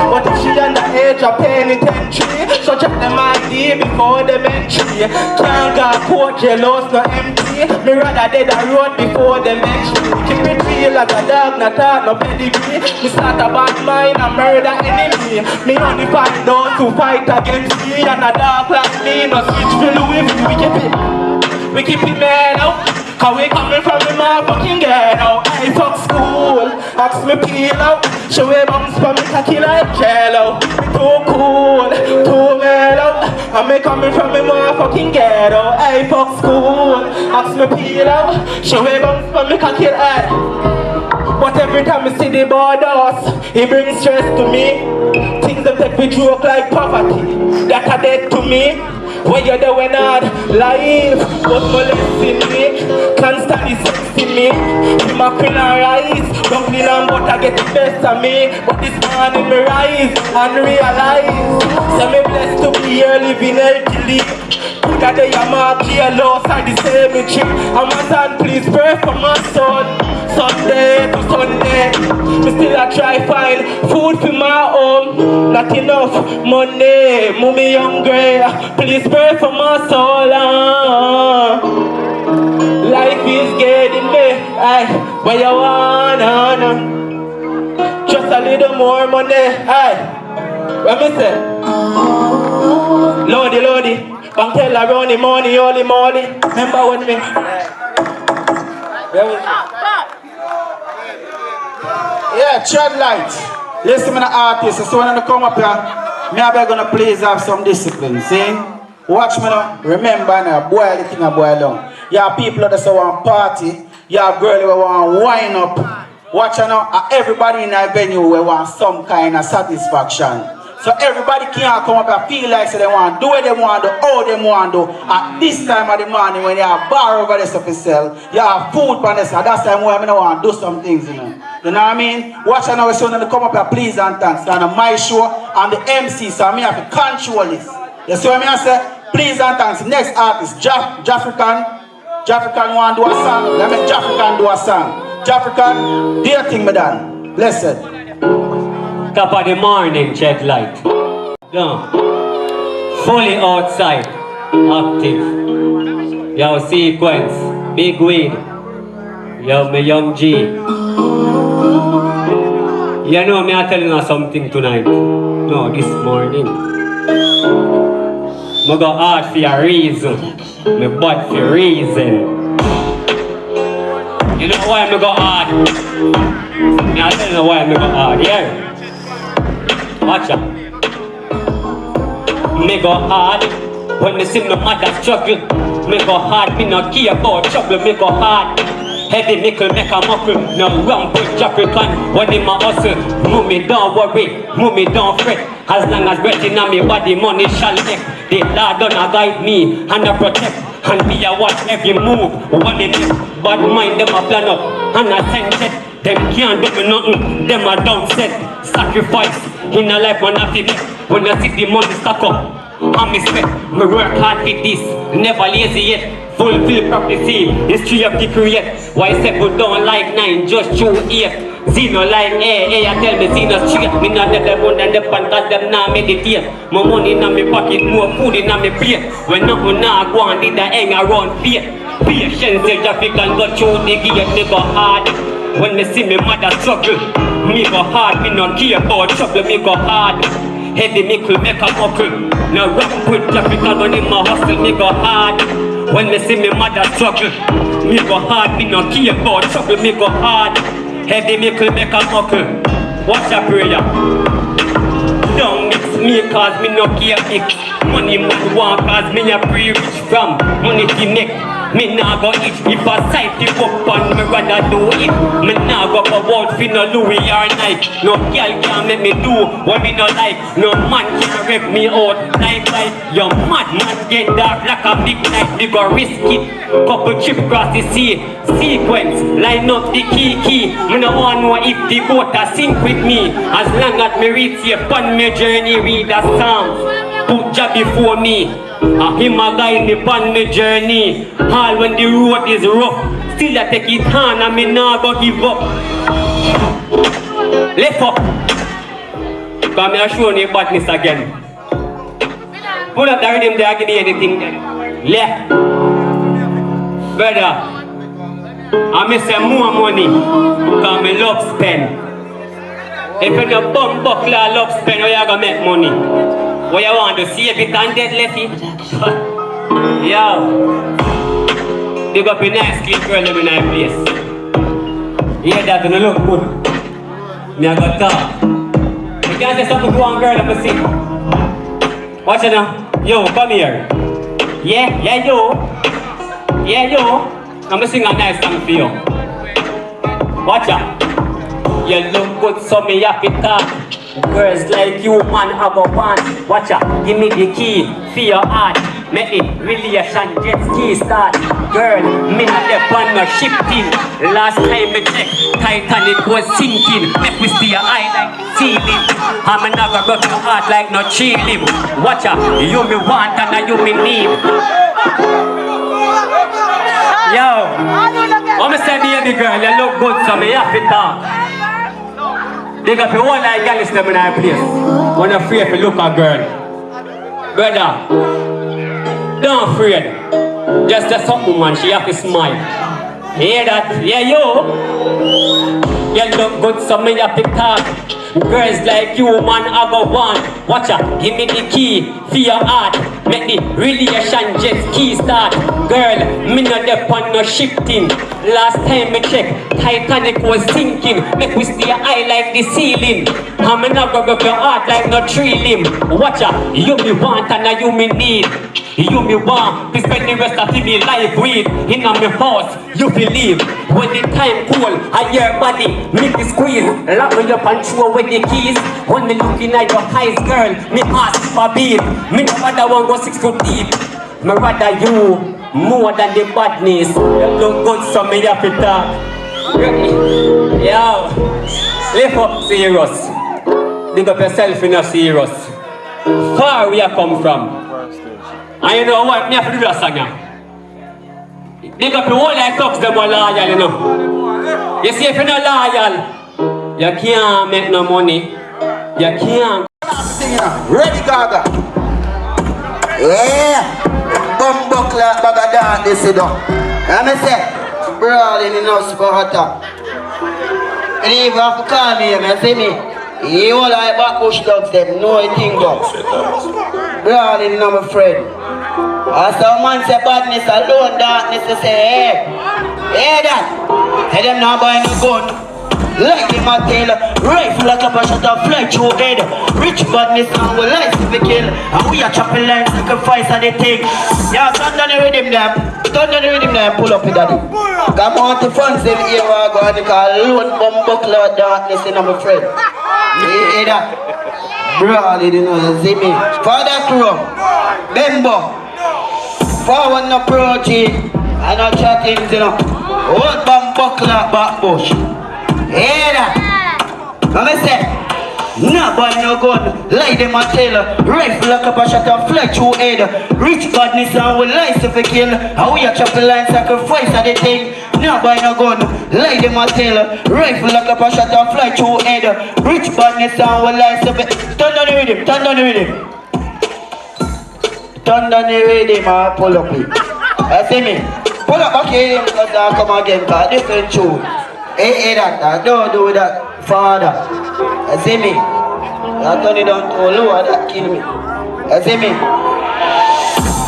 What if she under age of penitentiary? So check them ID before them entry. Can't got court, jealous, no empty. Me rather dead a road before them entry. Keep it real like a dog, not talk, no pedigree. Me start a bad mind and murder enemy. Me only fight those who fight against me. And a dog like me, no switch for Louis. We keep it mellow. Cause we coming from the motherfucking ghetto. I fuck school, ask me peel out. Show me bumps for me cocky like jello. Me too cool, too mellow. And me coming from the motherfucking ghetto. I fuck school, ask me peel out. Show me bumps for me cocky like. But every time I see the borders, it brings stress to me. Things that take me joke like poverty, that are dead to me. When you're doing hard life, but molesting me, constantly sexing me. In my queen and rice, dumpling and butter get the best of me. But this morning me rise and realize, so me blessed to be here living healthily. Put a day a mark here, lost at the cemetery. And my son, please pray for my son. Sunday to Sunday, me still a try find food for my home. Not enough money, mommy hungry. Please pray for my soul. Life is getting me. Aye, what you wanna? Just a little more money. Aye, what me say? Lordy, bank tell around the money, holy moly. Remember when me? Yeah, tread light. Listen to the artist, so when I come up here, me are gonna please have some discipline, see? Watch me now, remember now, boil the thing a boil down. You have people that just want party, you have girls who want wind up. Watch now, everybody in that venue will want some kind of satisfaction. So everybody can't come up and feel like so they want to do what they want to do, how they want to do. At this time of the morning when you have bar over there stuff to sell, you have food on this, at that time when I want to do some things, you know. You know what I mean? Watch now, we're going to come up and please and thanks. And my show, I'm the MC, so I have to control this. You see what I say? Please and thanks. Next artist, Jafrican. Jafrican want to do a song. Let me Jafrican do a song. Jafrican, do your thing, madam. Blessed. Top of the morning, check light. No. Fully outside. Active. Yo, sequence. Big weed. Yo, me young G. You know me, I'm telling you something tonight. No, this morning. I go hard for a reason. Me bad for a reason. You know why I go hard? I tell you why I go hard, yeah? Watch out. Me go hard when me see my mother struggle. Me go hard, me no care about trouble. Me go hard. Heavy nickel make a muckle. No rump with Jafrican when in my hustle. Mummy don't worry, mummy don't fret. As long as breath in my body, money shall make. The Lord gonna guide me and a protect. And me a watch every move. What they do, but mind them a plan up. And a send it. Them can't do me nothing. Them a down set. Sacrifice in a life when I feel it. When I see the money stack up. I'm respect, me work hard for this, never lazy yet. Fulfill prophecy, history of the create. Why settle down like 9, just 2 8. Zeno like I tell me Zeno straight. Me not let them run and the pan cause them nah meditate. My money in my pocket, more food in my plate. When nothing nah go on, did I hang around fear. Patience, Jafrican go through the gate, me go hard. When me see me mother struggle, me go hard, me not care about trouble, me go hard. Heavy nickel make a muckle. Now rap with Jafrican when in my hustle, me go hard. When me see me mother struggle, me go hard, me not care about trouble, me go hard. Heavy nickel make a muckle. Watch a prayer. Don't mix me cause me no care mix. Money man want cause me a pre-rich from money to make. Me nah go eat if I sight it up and me rather do it. Me nah go about for no Louis or Nike. No girl can make me do what me no like. No man can rip me out like your mad man get dark like a big night. Me go risk it. Couple trip across the sea. Sequence line up the key. Me no want know if the boat a sink with me. As long as me reach here on my journey, read a psalm. Put job before me. Him a guide me on my journey. All when the road is rough, still I take it on and me nah go give up. Lift up. Come here, show me badness again. Pull up the rhythm there, give me anything then. Left. Brother, I miss more money, cause me love spend. If you don't bum buckler love spend, how you gonna make money? What you want to see if you can't dead left it? Yo. Big up a nice clean girl in my place. Yeah, that don't look good. Me I got talk. You can't say something to one girl, let me see. Watch it now. Yo, come here. Yeah, yo. I'm gonna sing a nice song for you. Watch out. You look good, so me have to talk. Girls like you, man, I go want. Watch out, give me the key for your heart. Make it relation, jet ski start. Girl, me not the one no shifting. Last time me check, Titanic was sinking. Make me see your eye like ceiling. I'm never go to heart like no chilling. Watch out, you me want and you me need. Yo, I'm say baby girl, you look good, so me have to talk. They got the one like girl is them in our place. When you're afraid to look at girl. Brother, don't afraid. Just a something man, she have to smile. Hear that? Yeah, yo. You look good, so me have to talk. Girls like you, man, I go want. Watch out, give me the key for your heart. Make the relation jet ski start. Girl, me not depend no shifting. Last time me check, Titanic was sinking. Make we stay high like the ceiling. I'm not go break your heart like no tree limb. Watch out, you me want and you me need. You me want to spend the rest of me life with. In my house, you believe. When the time cool, I hear body, make me squeeze. Lock me up and throw away the keys. When me looking at your eyes, girl, me ask for beat. Me no rather want go 6 foot deep. Me rather you more than the badness. You look good, so me have to talk. Yo, lift up serious. Dig up yourself in a serious. Far we have come from. And you know what? Me have to do that song now. Big up the whole like thugs them are loyal, you know. You see, if you're not loyal, you can't make no money. You can't. Ready, Gaga? Yeah. Bumbuckler, baga down, this is done. And I say, brawling in us for hot top. And even have to call me, man, see me. You all like back bush dogs, them, know anything about. Brawling, my friend. As some man say badness alone, darkness, to say, hey, that. Hey, them not buying no gun. Like them a tail, rifle like a shot of fly through head. Rich badness and we like to be kill. And we are chopping line, sacrifice of the thing. Yeah, turn down the rhythm there. Turn down the rhythm there and pull up with daddy. Come on to funds them here, go on the call. Lone bumbuckler darkness in my friend. You hear that? Brawly, you know, you see me. Father Crow, Bembo, forward no approach, and no chatting, you know. Old bumbuckler back bush. Hear that? Let me say, no boy no gun, lie them a tell. Rifle like a shot and fly through head. Rich badness and we lies to kill. And we a chop the line, sacrifice of the thing. No boy no gun, lie them a tell. Rifle like a shot and fly through head. Rich badness and we lies to turn down the rhythm, turn down the rhythm. Turn down the rhythm and pull up it. I see me. Pull up back here because I come again, cause different tune. Hey, that, don't do that, father. You see me? You turn it down too low, that kill me. You see me?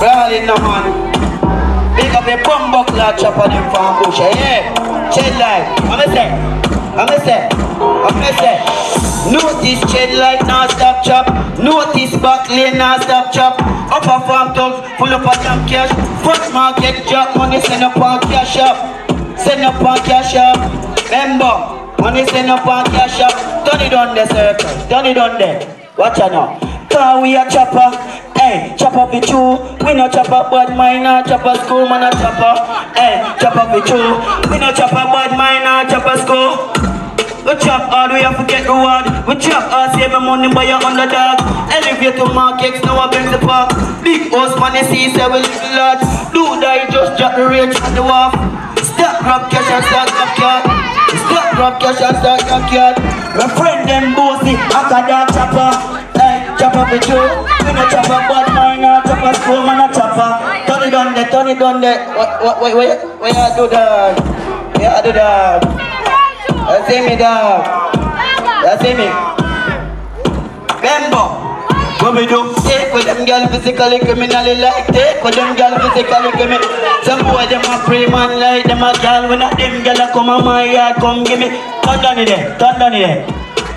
Brawling no man. Pick up a bumbuckler chopper them from bush, yeah? Chain light, I'm say. Notice chain light, now stop chop. Notice back lane, now stop chop. Upper farm thugs, full up a jam cash. Front market drop money, send up on cash up. Send up on cash up. Remember, money send up on cash up. Turn it on the circle, turn it on there. Watch out now. Cause we a chopper, hey, chopper be true. We no chopper bad minor, chopper school, man a chopper. Hey, chopper be true. We no chopper bad minor, chopper school. We chop hard, we have to get reward. We chop hard, save my money by your underdog. Elevate to markets, now I bring the park. Big house, money see, say we live large. Do die, just drop the range on the wharf. Stop grab cash and start grab card. Stop grab cash and start grab card. My friend them bossy, I got that chopper. Hey, chopper be true. We no chopper bad minor, chopper school, man a chopper. Turn it on there, turn it on there. Where you do that? Where you do that? You see me dog. You see me? Bembo. What we do? Take with them girl physically criminally like take with them girl physically criminal. Some boy them a free man like them a girl. When not them girl a come on my yard, come give me. Turn down it there, turn down it there.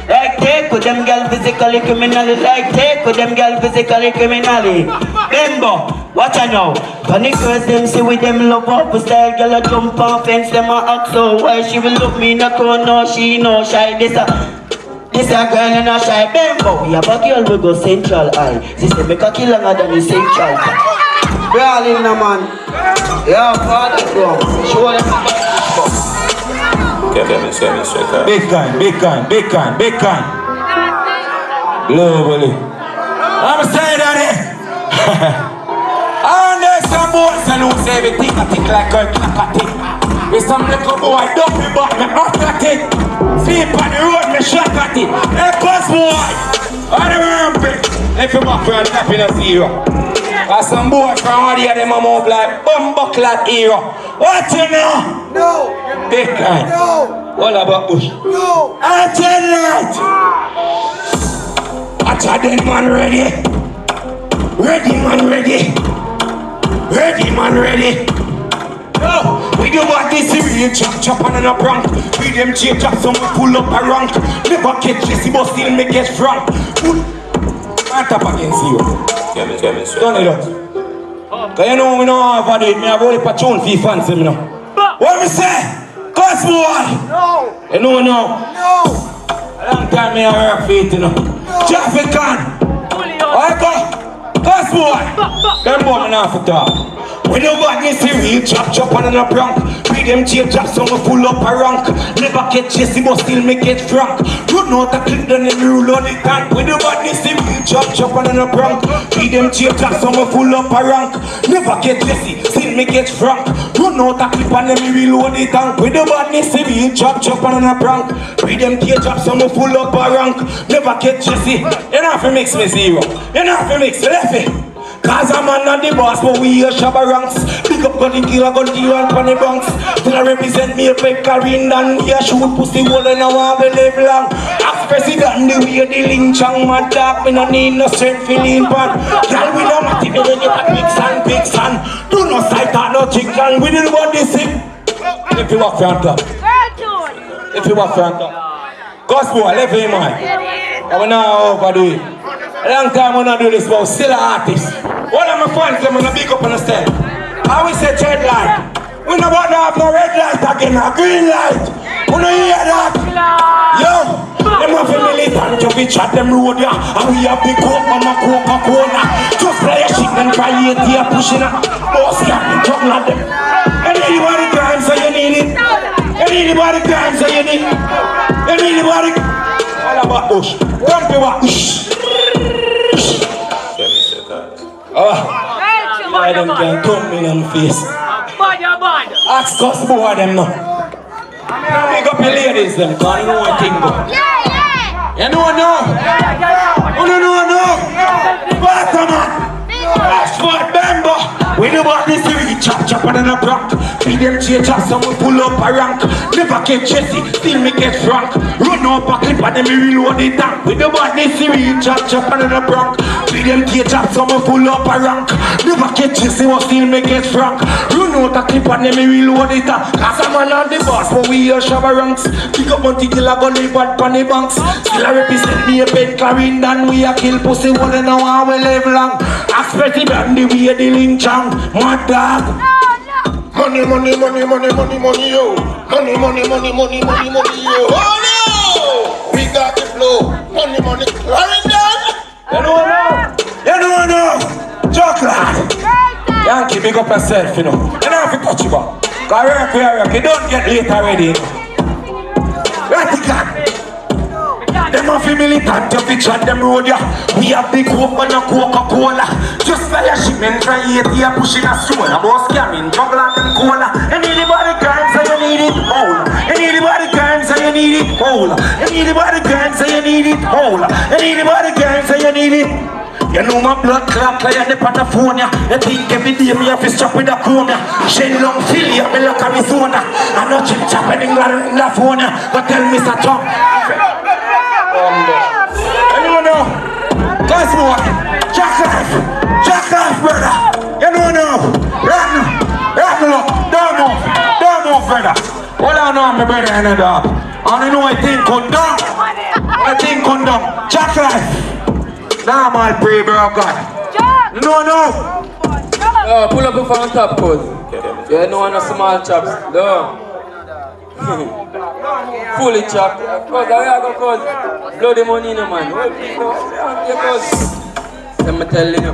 Like take with them girl physically criminally. Like take with them girl physically criminally. Bembo, watch out now. Panic girls them see with them love up. Style girl a jump on fence them a act so why she will look me in a crown. No she no shy this a girl in a shy Bembo. We have a girl we go central eye. She say make a kill longer than the central. Brawling no man. Yeah father bro. Show them Big gun. Globally. I'm saying that and there's some boys and who say everything I think like a clock a tick. With some little boy dumpy but me up at it. Sleep on the road me shot at it. Hey cuz boy, I don't remember. If you walk around tapping a zero. And some boy from all the other them a move like bumbuckler hero. What you know? No. Big line. No. All about bush. No. I tell that. Watch out then man ready. Ready man ready. Ready man ready. Yo, we do what this real chop and a prank. We them change up some pull up a rank. Never catch Jesse but still me get frank. Man tap against you. Done it up. Cause you know we know how to do it. Me have only patron for fancy me now. What me say? Cuz boy! No! You know now? No! A long time me have work for it you know. Traffic on! Alright go! Cuz boy! Them boy me not for talk. We do what this real chop and a prank. Read them change up, so me full up a rank. Never get Jesse, but still me get Frank. Run out a Clinton and rule on the tank. With the badness, they will chop and a prank. Read them change up, so me full up a rank. Never get Jesse, still me get Frank. Run out a clip and then me reload the tank. With the badness, they will chop and a prank. Read them change up, so me full up a rank. Never get Jesse. You know if you mix me zero. You know if you mix me left it. Cause I'm not the boss, but we are Shabba ranks. Pick up gun killer and funny bunks. Till I represent me a fake Clarendon. We a shoot pussy hole and I want to live long. Ask president the way the link chang my dog. Me no need no strength feeling pan. Girl we no matter when you got big sun. Do no sight or no chicken. We didn't want this thing. If you walk front up. If you walk front up. Gospel, left him man. I will not overdo it. A long time when I do this, but still an artist. One of my friends, I'm gonna big up on the stand. I always say red light. We don't want to have no red light again, a green light. We don't hear that. Yo, them have a militant to be chat them road, yeah. And we have big coke on my Coca-Cola. Just play a shit and try it here, pushing up. Boss, yeah, talking at them. Anybody crime, so you need it. Anybody crime, so you need it. Anybody. All about bush. Don't be what. Why them can come in on face? Ask us boy them now. Big up your ladies them, cause you know one thing go. You know no? You know no? Bottom Ashford Bembo. We know about this series, chop and a block. Feed them change up, so we pull up a rank. Never get Jesse, still me get Frank. Run up a clip and then me reload the tank. We know about this series, chop and a block. Feed them change up, so we pull up a rank. Never get Jesse, but still me get Frank. Run out a clip and then me reload the tank. Cause I'm on the boss, but we are Shabba ranks. Pick up on the killer, go live at Panny Banks. Still I represent me a pen Clarendon. We a kill pussy, one and now I will live long. Ask president the way the link chang. Mad dog. Money, money, money, money, money, money, yo. Money, money, money, money, money, money, yo. Oh no! We got the flow. Money, money, Clarendon. You know no. Chocolate. Yankee, big up yourself, you know. You know if you touch you back. Cause you don't get late already. Radical. Them have a militant to fix on them road, yeah. We have big hope and a Coca-Cola. Just fellowship and try it here, pushing a soul. About scamming, juggle and them cola. Anybody crime, so you need it whole. Anybody crime, so you need it whole. Anybody crime, so you need it whole. Anybody crime, so you need it. You know my blood clot like on the phone. You think every day me have to stop with a chrome. Shen long Philly, me like Arizona. I know chip chop in England in the phone. But tell Mr. Tom. Anyone know? Guys, what? Jack off, brother. Anyone know? Right now, don't move, brother. Hold on now, my brother and a dog. I know I think condom. Jack life. Now I'm all pray, bro, God. No. Pull up the front top, cuz. Yeah, no one has small chops. No. Fully chopped. Cuz, I go, cuz. Blow the money in the man. Yeah, cuz. Let me tell you.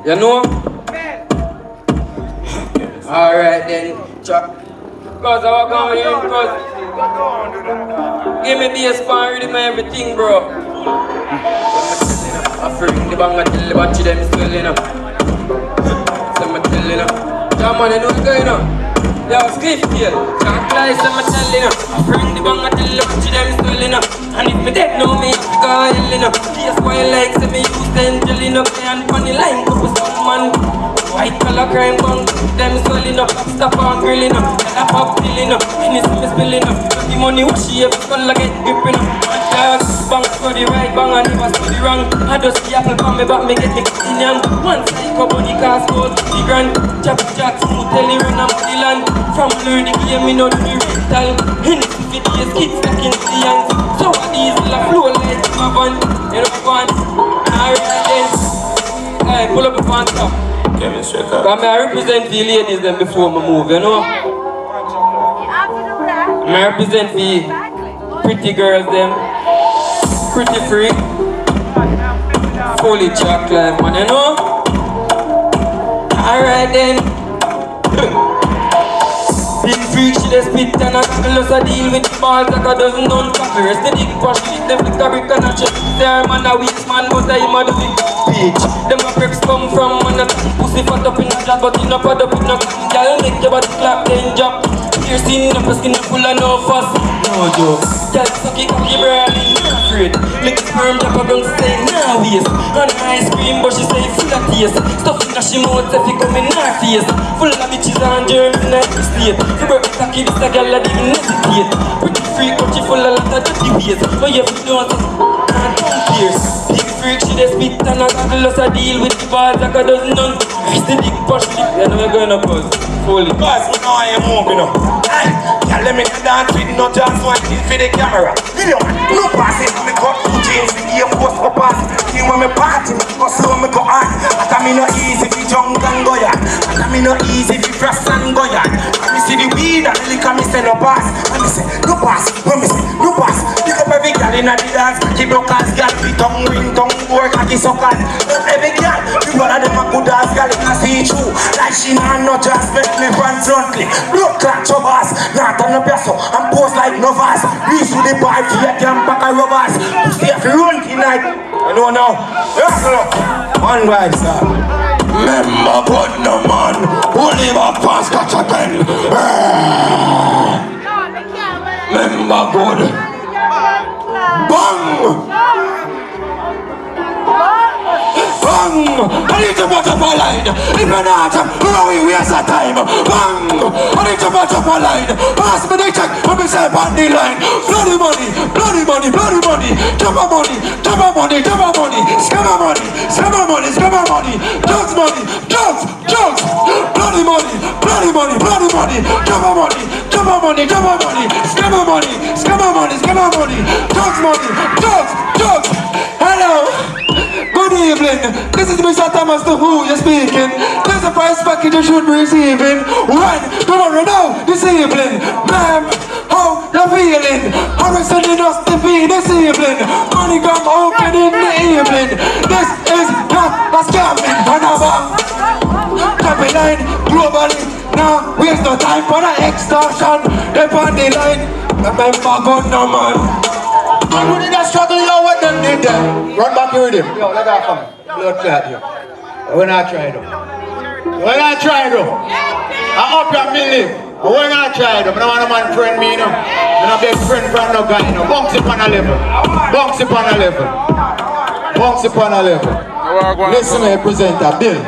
You know? Alright then, chop. Cuz, I walk on with him, cuz. Give me bass pan, rhythm everything, bro. I freak the bang, I tell the batch them still, you know. So I tell you, come on, you know what's going on? Yo, Scriff here, can't fly, so I tell you, I freak the bang, I tell the batch them still, you know. And if me dead, no me, go hell, you know. Yes, why like, say me use the angel, you know. And funny line, go for some man. White collar crime bang, them swelling up. Stop on grilling up, and I pop filling up. And it's me spilling up. The money wash here, skull get gripping up. Bang for the right, bang and never for the wrong. I just see apple from me back, me get me in young. One psycho bunny cast gold, the grand. Chop smooth, tell you run am the land. From learn the game, me know the rental. In the days, kids stuck in the hands. So these will flow like my van. You know one, alright then. Hey, pull up the front top. Come I represent the ladies them before I move, you know? I represent the pretty girls them. Pretty free. Fully chocolate, man, you know? Alright then. Big freak, she dey spit and a tackle us a deal with the balls like a dozen done crackers. The dick push, she them flick a brick and a check. There man a weak man, but I am a do the bitch. Them a preps come from man a pussy fat up in a job, but in a pad up in a girl make your body clap then drop. Piercing up a skin full of no fuss, no joke. Girl sucky cocky burning, not afraid. Make sperm drop a gun say nah waste. And ice cream, but she say full of taste. Stuff in a she mouth if it come in her face. Full of bitches and germs in her state. You broke the cocky, this a girl that didn't hesitate. Pretty freak, but she full of lot of dirty ways. But you don't and don't pierce. Big freak, she dey spit and a goggle us a deal with the balls like a dozen done. It's the dick push, you know you're gonna pause. Fully. Guys, we know I am moving up. Aye, yeah, let me dance with no just one thing for the camera. Video man, no pass it, me got 2 chains, the game post for pass. King when me party, me go slow, me go hard. I me no easy fi junk and go yard. I me no easy fi frost and go yard. I me see the weed and the liquor, me say no pass. And me say no pass, when me say no pass. Pick up every girl inna the dance, keep your cars, girl, be tongue ring, tongue work, cocky suckers. Every girl, the one of them a good ass girl, inna see through. Like she nah no just make me run frontly. Blood clot your ass, not on the peso, and pose like no vase. Reach to the bar to get them back a rubbers. Stay if you run tonight. I don't know. Yes, look. One right, sir. Remember good no man. Only my past catch again. Remember good. Bang! Bang! I need to put up a line. If you're not, we waste our time. Bang! I need to put up a line. Pass me the check, let me say on the line. Bloody money, bloody money, bloody money. Jump on money, jump on money, jump on money. Scam on money, scam on money, scam on money. Drugs money, drugs, drugs. Bloody money, bloody money, bloody money. Jump on money, jump on money, jump on money. Scam on money, scam on money, scam on money. Drugs money, drugs, drugs. Hello. Good evening, this is Mr. Thomas to who you're speaking. There's a price package you should be receiving. One, tomorrow now, this evening. Ma'am, how you feeling? How are you sending us to feed this evening? Money come open in the evening. This is not a scamming. Top line, globally. Now, waste no time for the extortion. They on the line, remember good no man. And we did a struggle, yo, what them did there? Run back here with him. Yo, let that come. Blood clot, yo. We're not trying though. We're not trying though. I hope you believe. We're not trying though. I don't want a man friend me, you know. I'm not a big friend from no guy, you know. Bunks upon a level. Bunks upon a level. Bunks upon a level. Listen to me, presenter, Bill.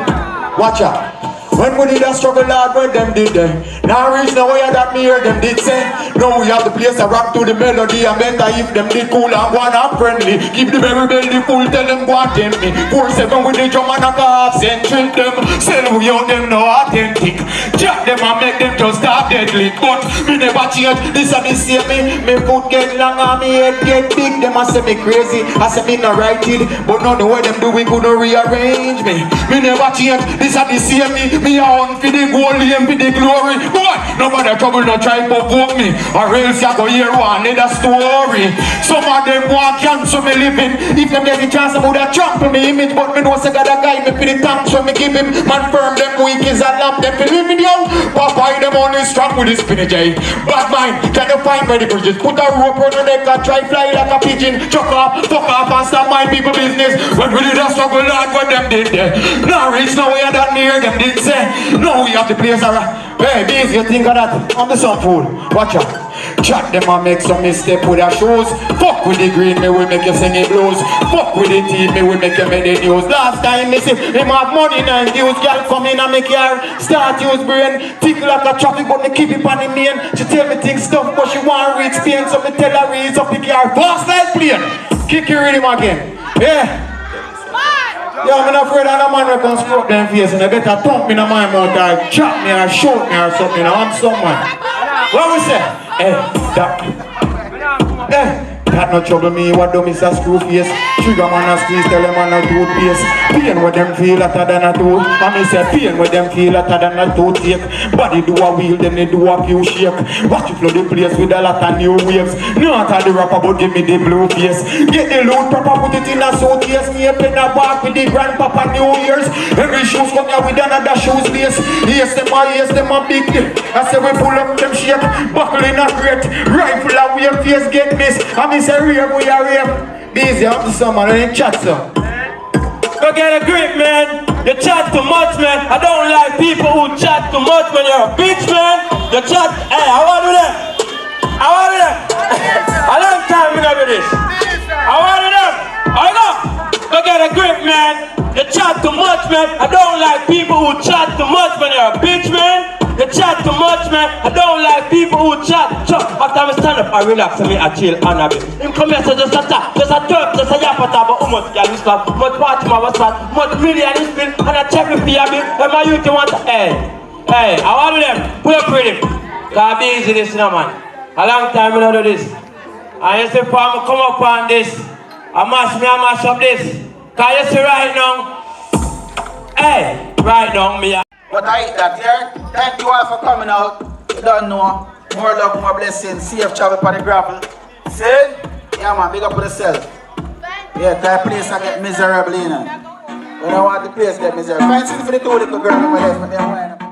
Watch out. When we did a struggle hard, when them did them. Now reach now where that me hear them did say. Now we have the place to rock to the melody and better if them did cool and one up friendly. Keep the berry belly full, tell them go and tempt me. 4-7 with the drum and a half cent, trick them. Sell we on them no authentic. Jack them and make them just start deadly. But me never change, this a me say me foot get long and me head get big. Them a say me crazy, I say me not right it. But none the way them do we couldn't rearrange me. Me never change, this a me say me a hunt for the gold, aim for the glory. Boy, nobody trouble no try to provoke me. Or else you go hear one another story. Some of them want cancel me living. If them get the chance I would have trampled me image. But me know say God a guide me for the thanks when me give him. Man firm them weak is a lamp them for living yo. Papa them on is strong with his spinach. Bad mind, can you find where the bridges? Put a rope on the neck and try fly like a pigeon. Chuck off, fuck off and stop my people business. When we did a struggle hard what them did there. Now reach now where that near them did say. No, we have the place around. Hey, this you think of that? I'm the sun fool. Watch out. Chat them and make some mistake with their shoes. Fuck with the green, me will make you sing it blues. Fuck with the team, me will make you make the news. Last time me see him have money 9 views. Girl come in and make her start use brain. Tick like a traffic but me keep it on the main. She tell me things stuff but she want reach pain. So me tell her reads up the car fast like plane. Kick your rhythm again. Yeah. Yo, I'm not afraid that a man will come screw up them face and they better thump me in my mouth or chop me or shoot me or something. I'm someone. What we say? Hey, that got no trouble, me what do miss a screw face. Trigger man a squeeze, tell them man a toothpaste. Pain with them feel hotter than a tooth. I me say pain with them feel hotter than a toothache. Body do a wheel, then they do a few shake. Watch you flood the place with a lot of new waves. Not all the rapper, but give me the blue face. Get the loot proper, put it in a suitcase. MAYPEN a walk with the grandpapa New Year's. Every shoes come here with another shoes lace. Yes, them a big. I say we pull up them shake. Buckle in a crate. Rifle a wave face get this. I me say rave, we are rave. Busy up to summer, I ain't chat so. Go get a grip, man. You chat too much, man. I don't like people who chat too much, man. You're a bitch, man. You chat. Hey, I want to do that. I want to do that. A long time we gonna do this. I want to do that. I go get a grip, man. You chat too much, man. I don't like people who chat too much, man. You're a bitch, man. You chat too much, man. I don't like people who chat. After I stand up, I relax and me, I chill and I be. Him come here, so just a tap, just a turf, just a yap, but how much girl you slap, much party man was fat, much million is spin, and I check me for you, and my youth you want to, hey, I want them, pull up with him. Cause be easy this now, man. A long time I don't do this. And you see, Paul, come up on this. I mash up this. Cause you see right now, right now, me. But I hate that, yeah? Thank you all for coming out. You don't know. More love, more blessings. Safe travel for the gravel. See? Yeah, man, big up for yourself. Yeah, that place I get miserable, you know. When I want the place get miserable. Find something for the two little girls over there, but they're wearing them.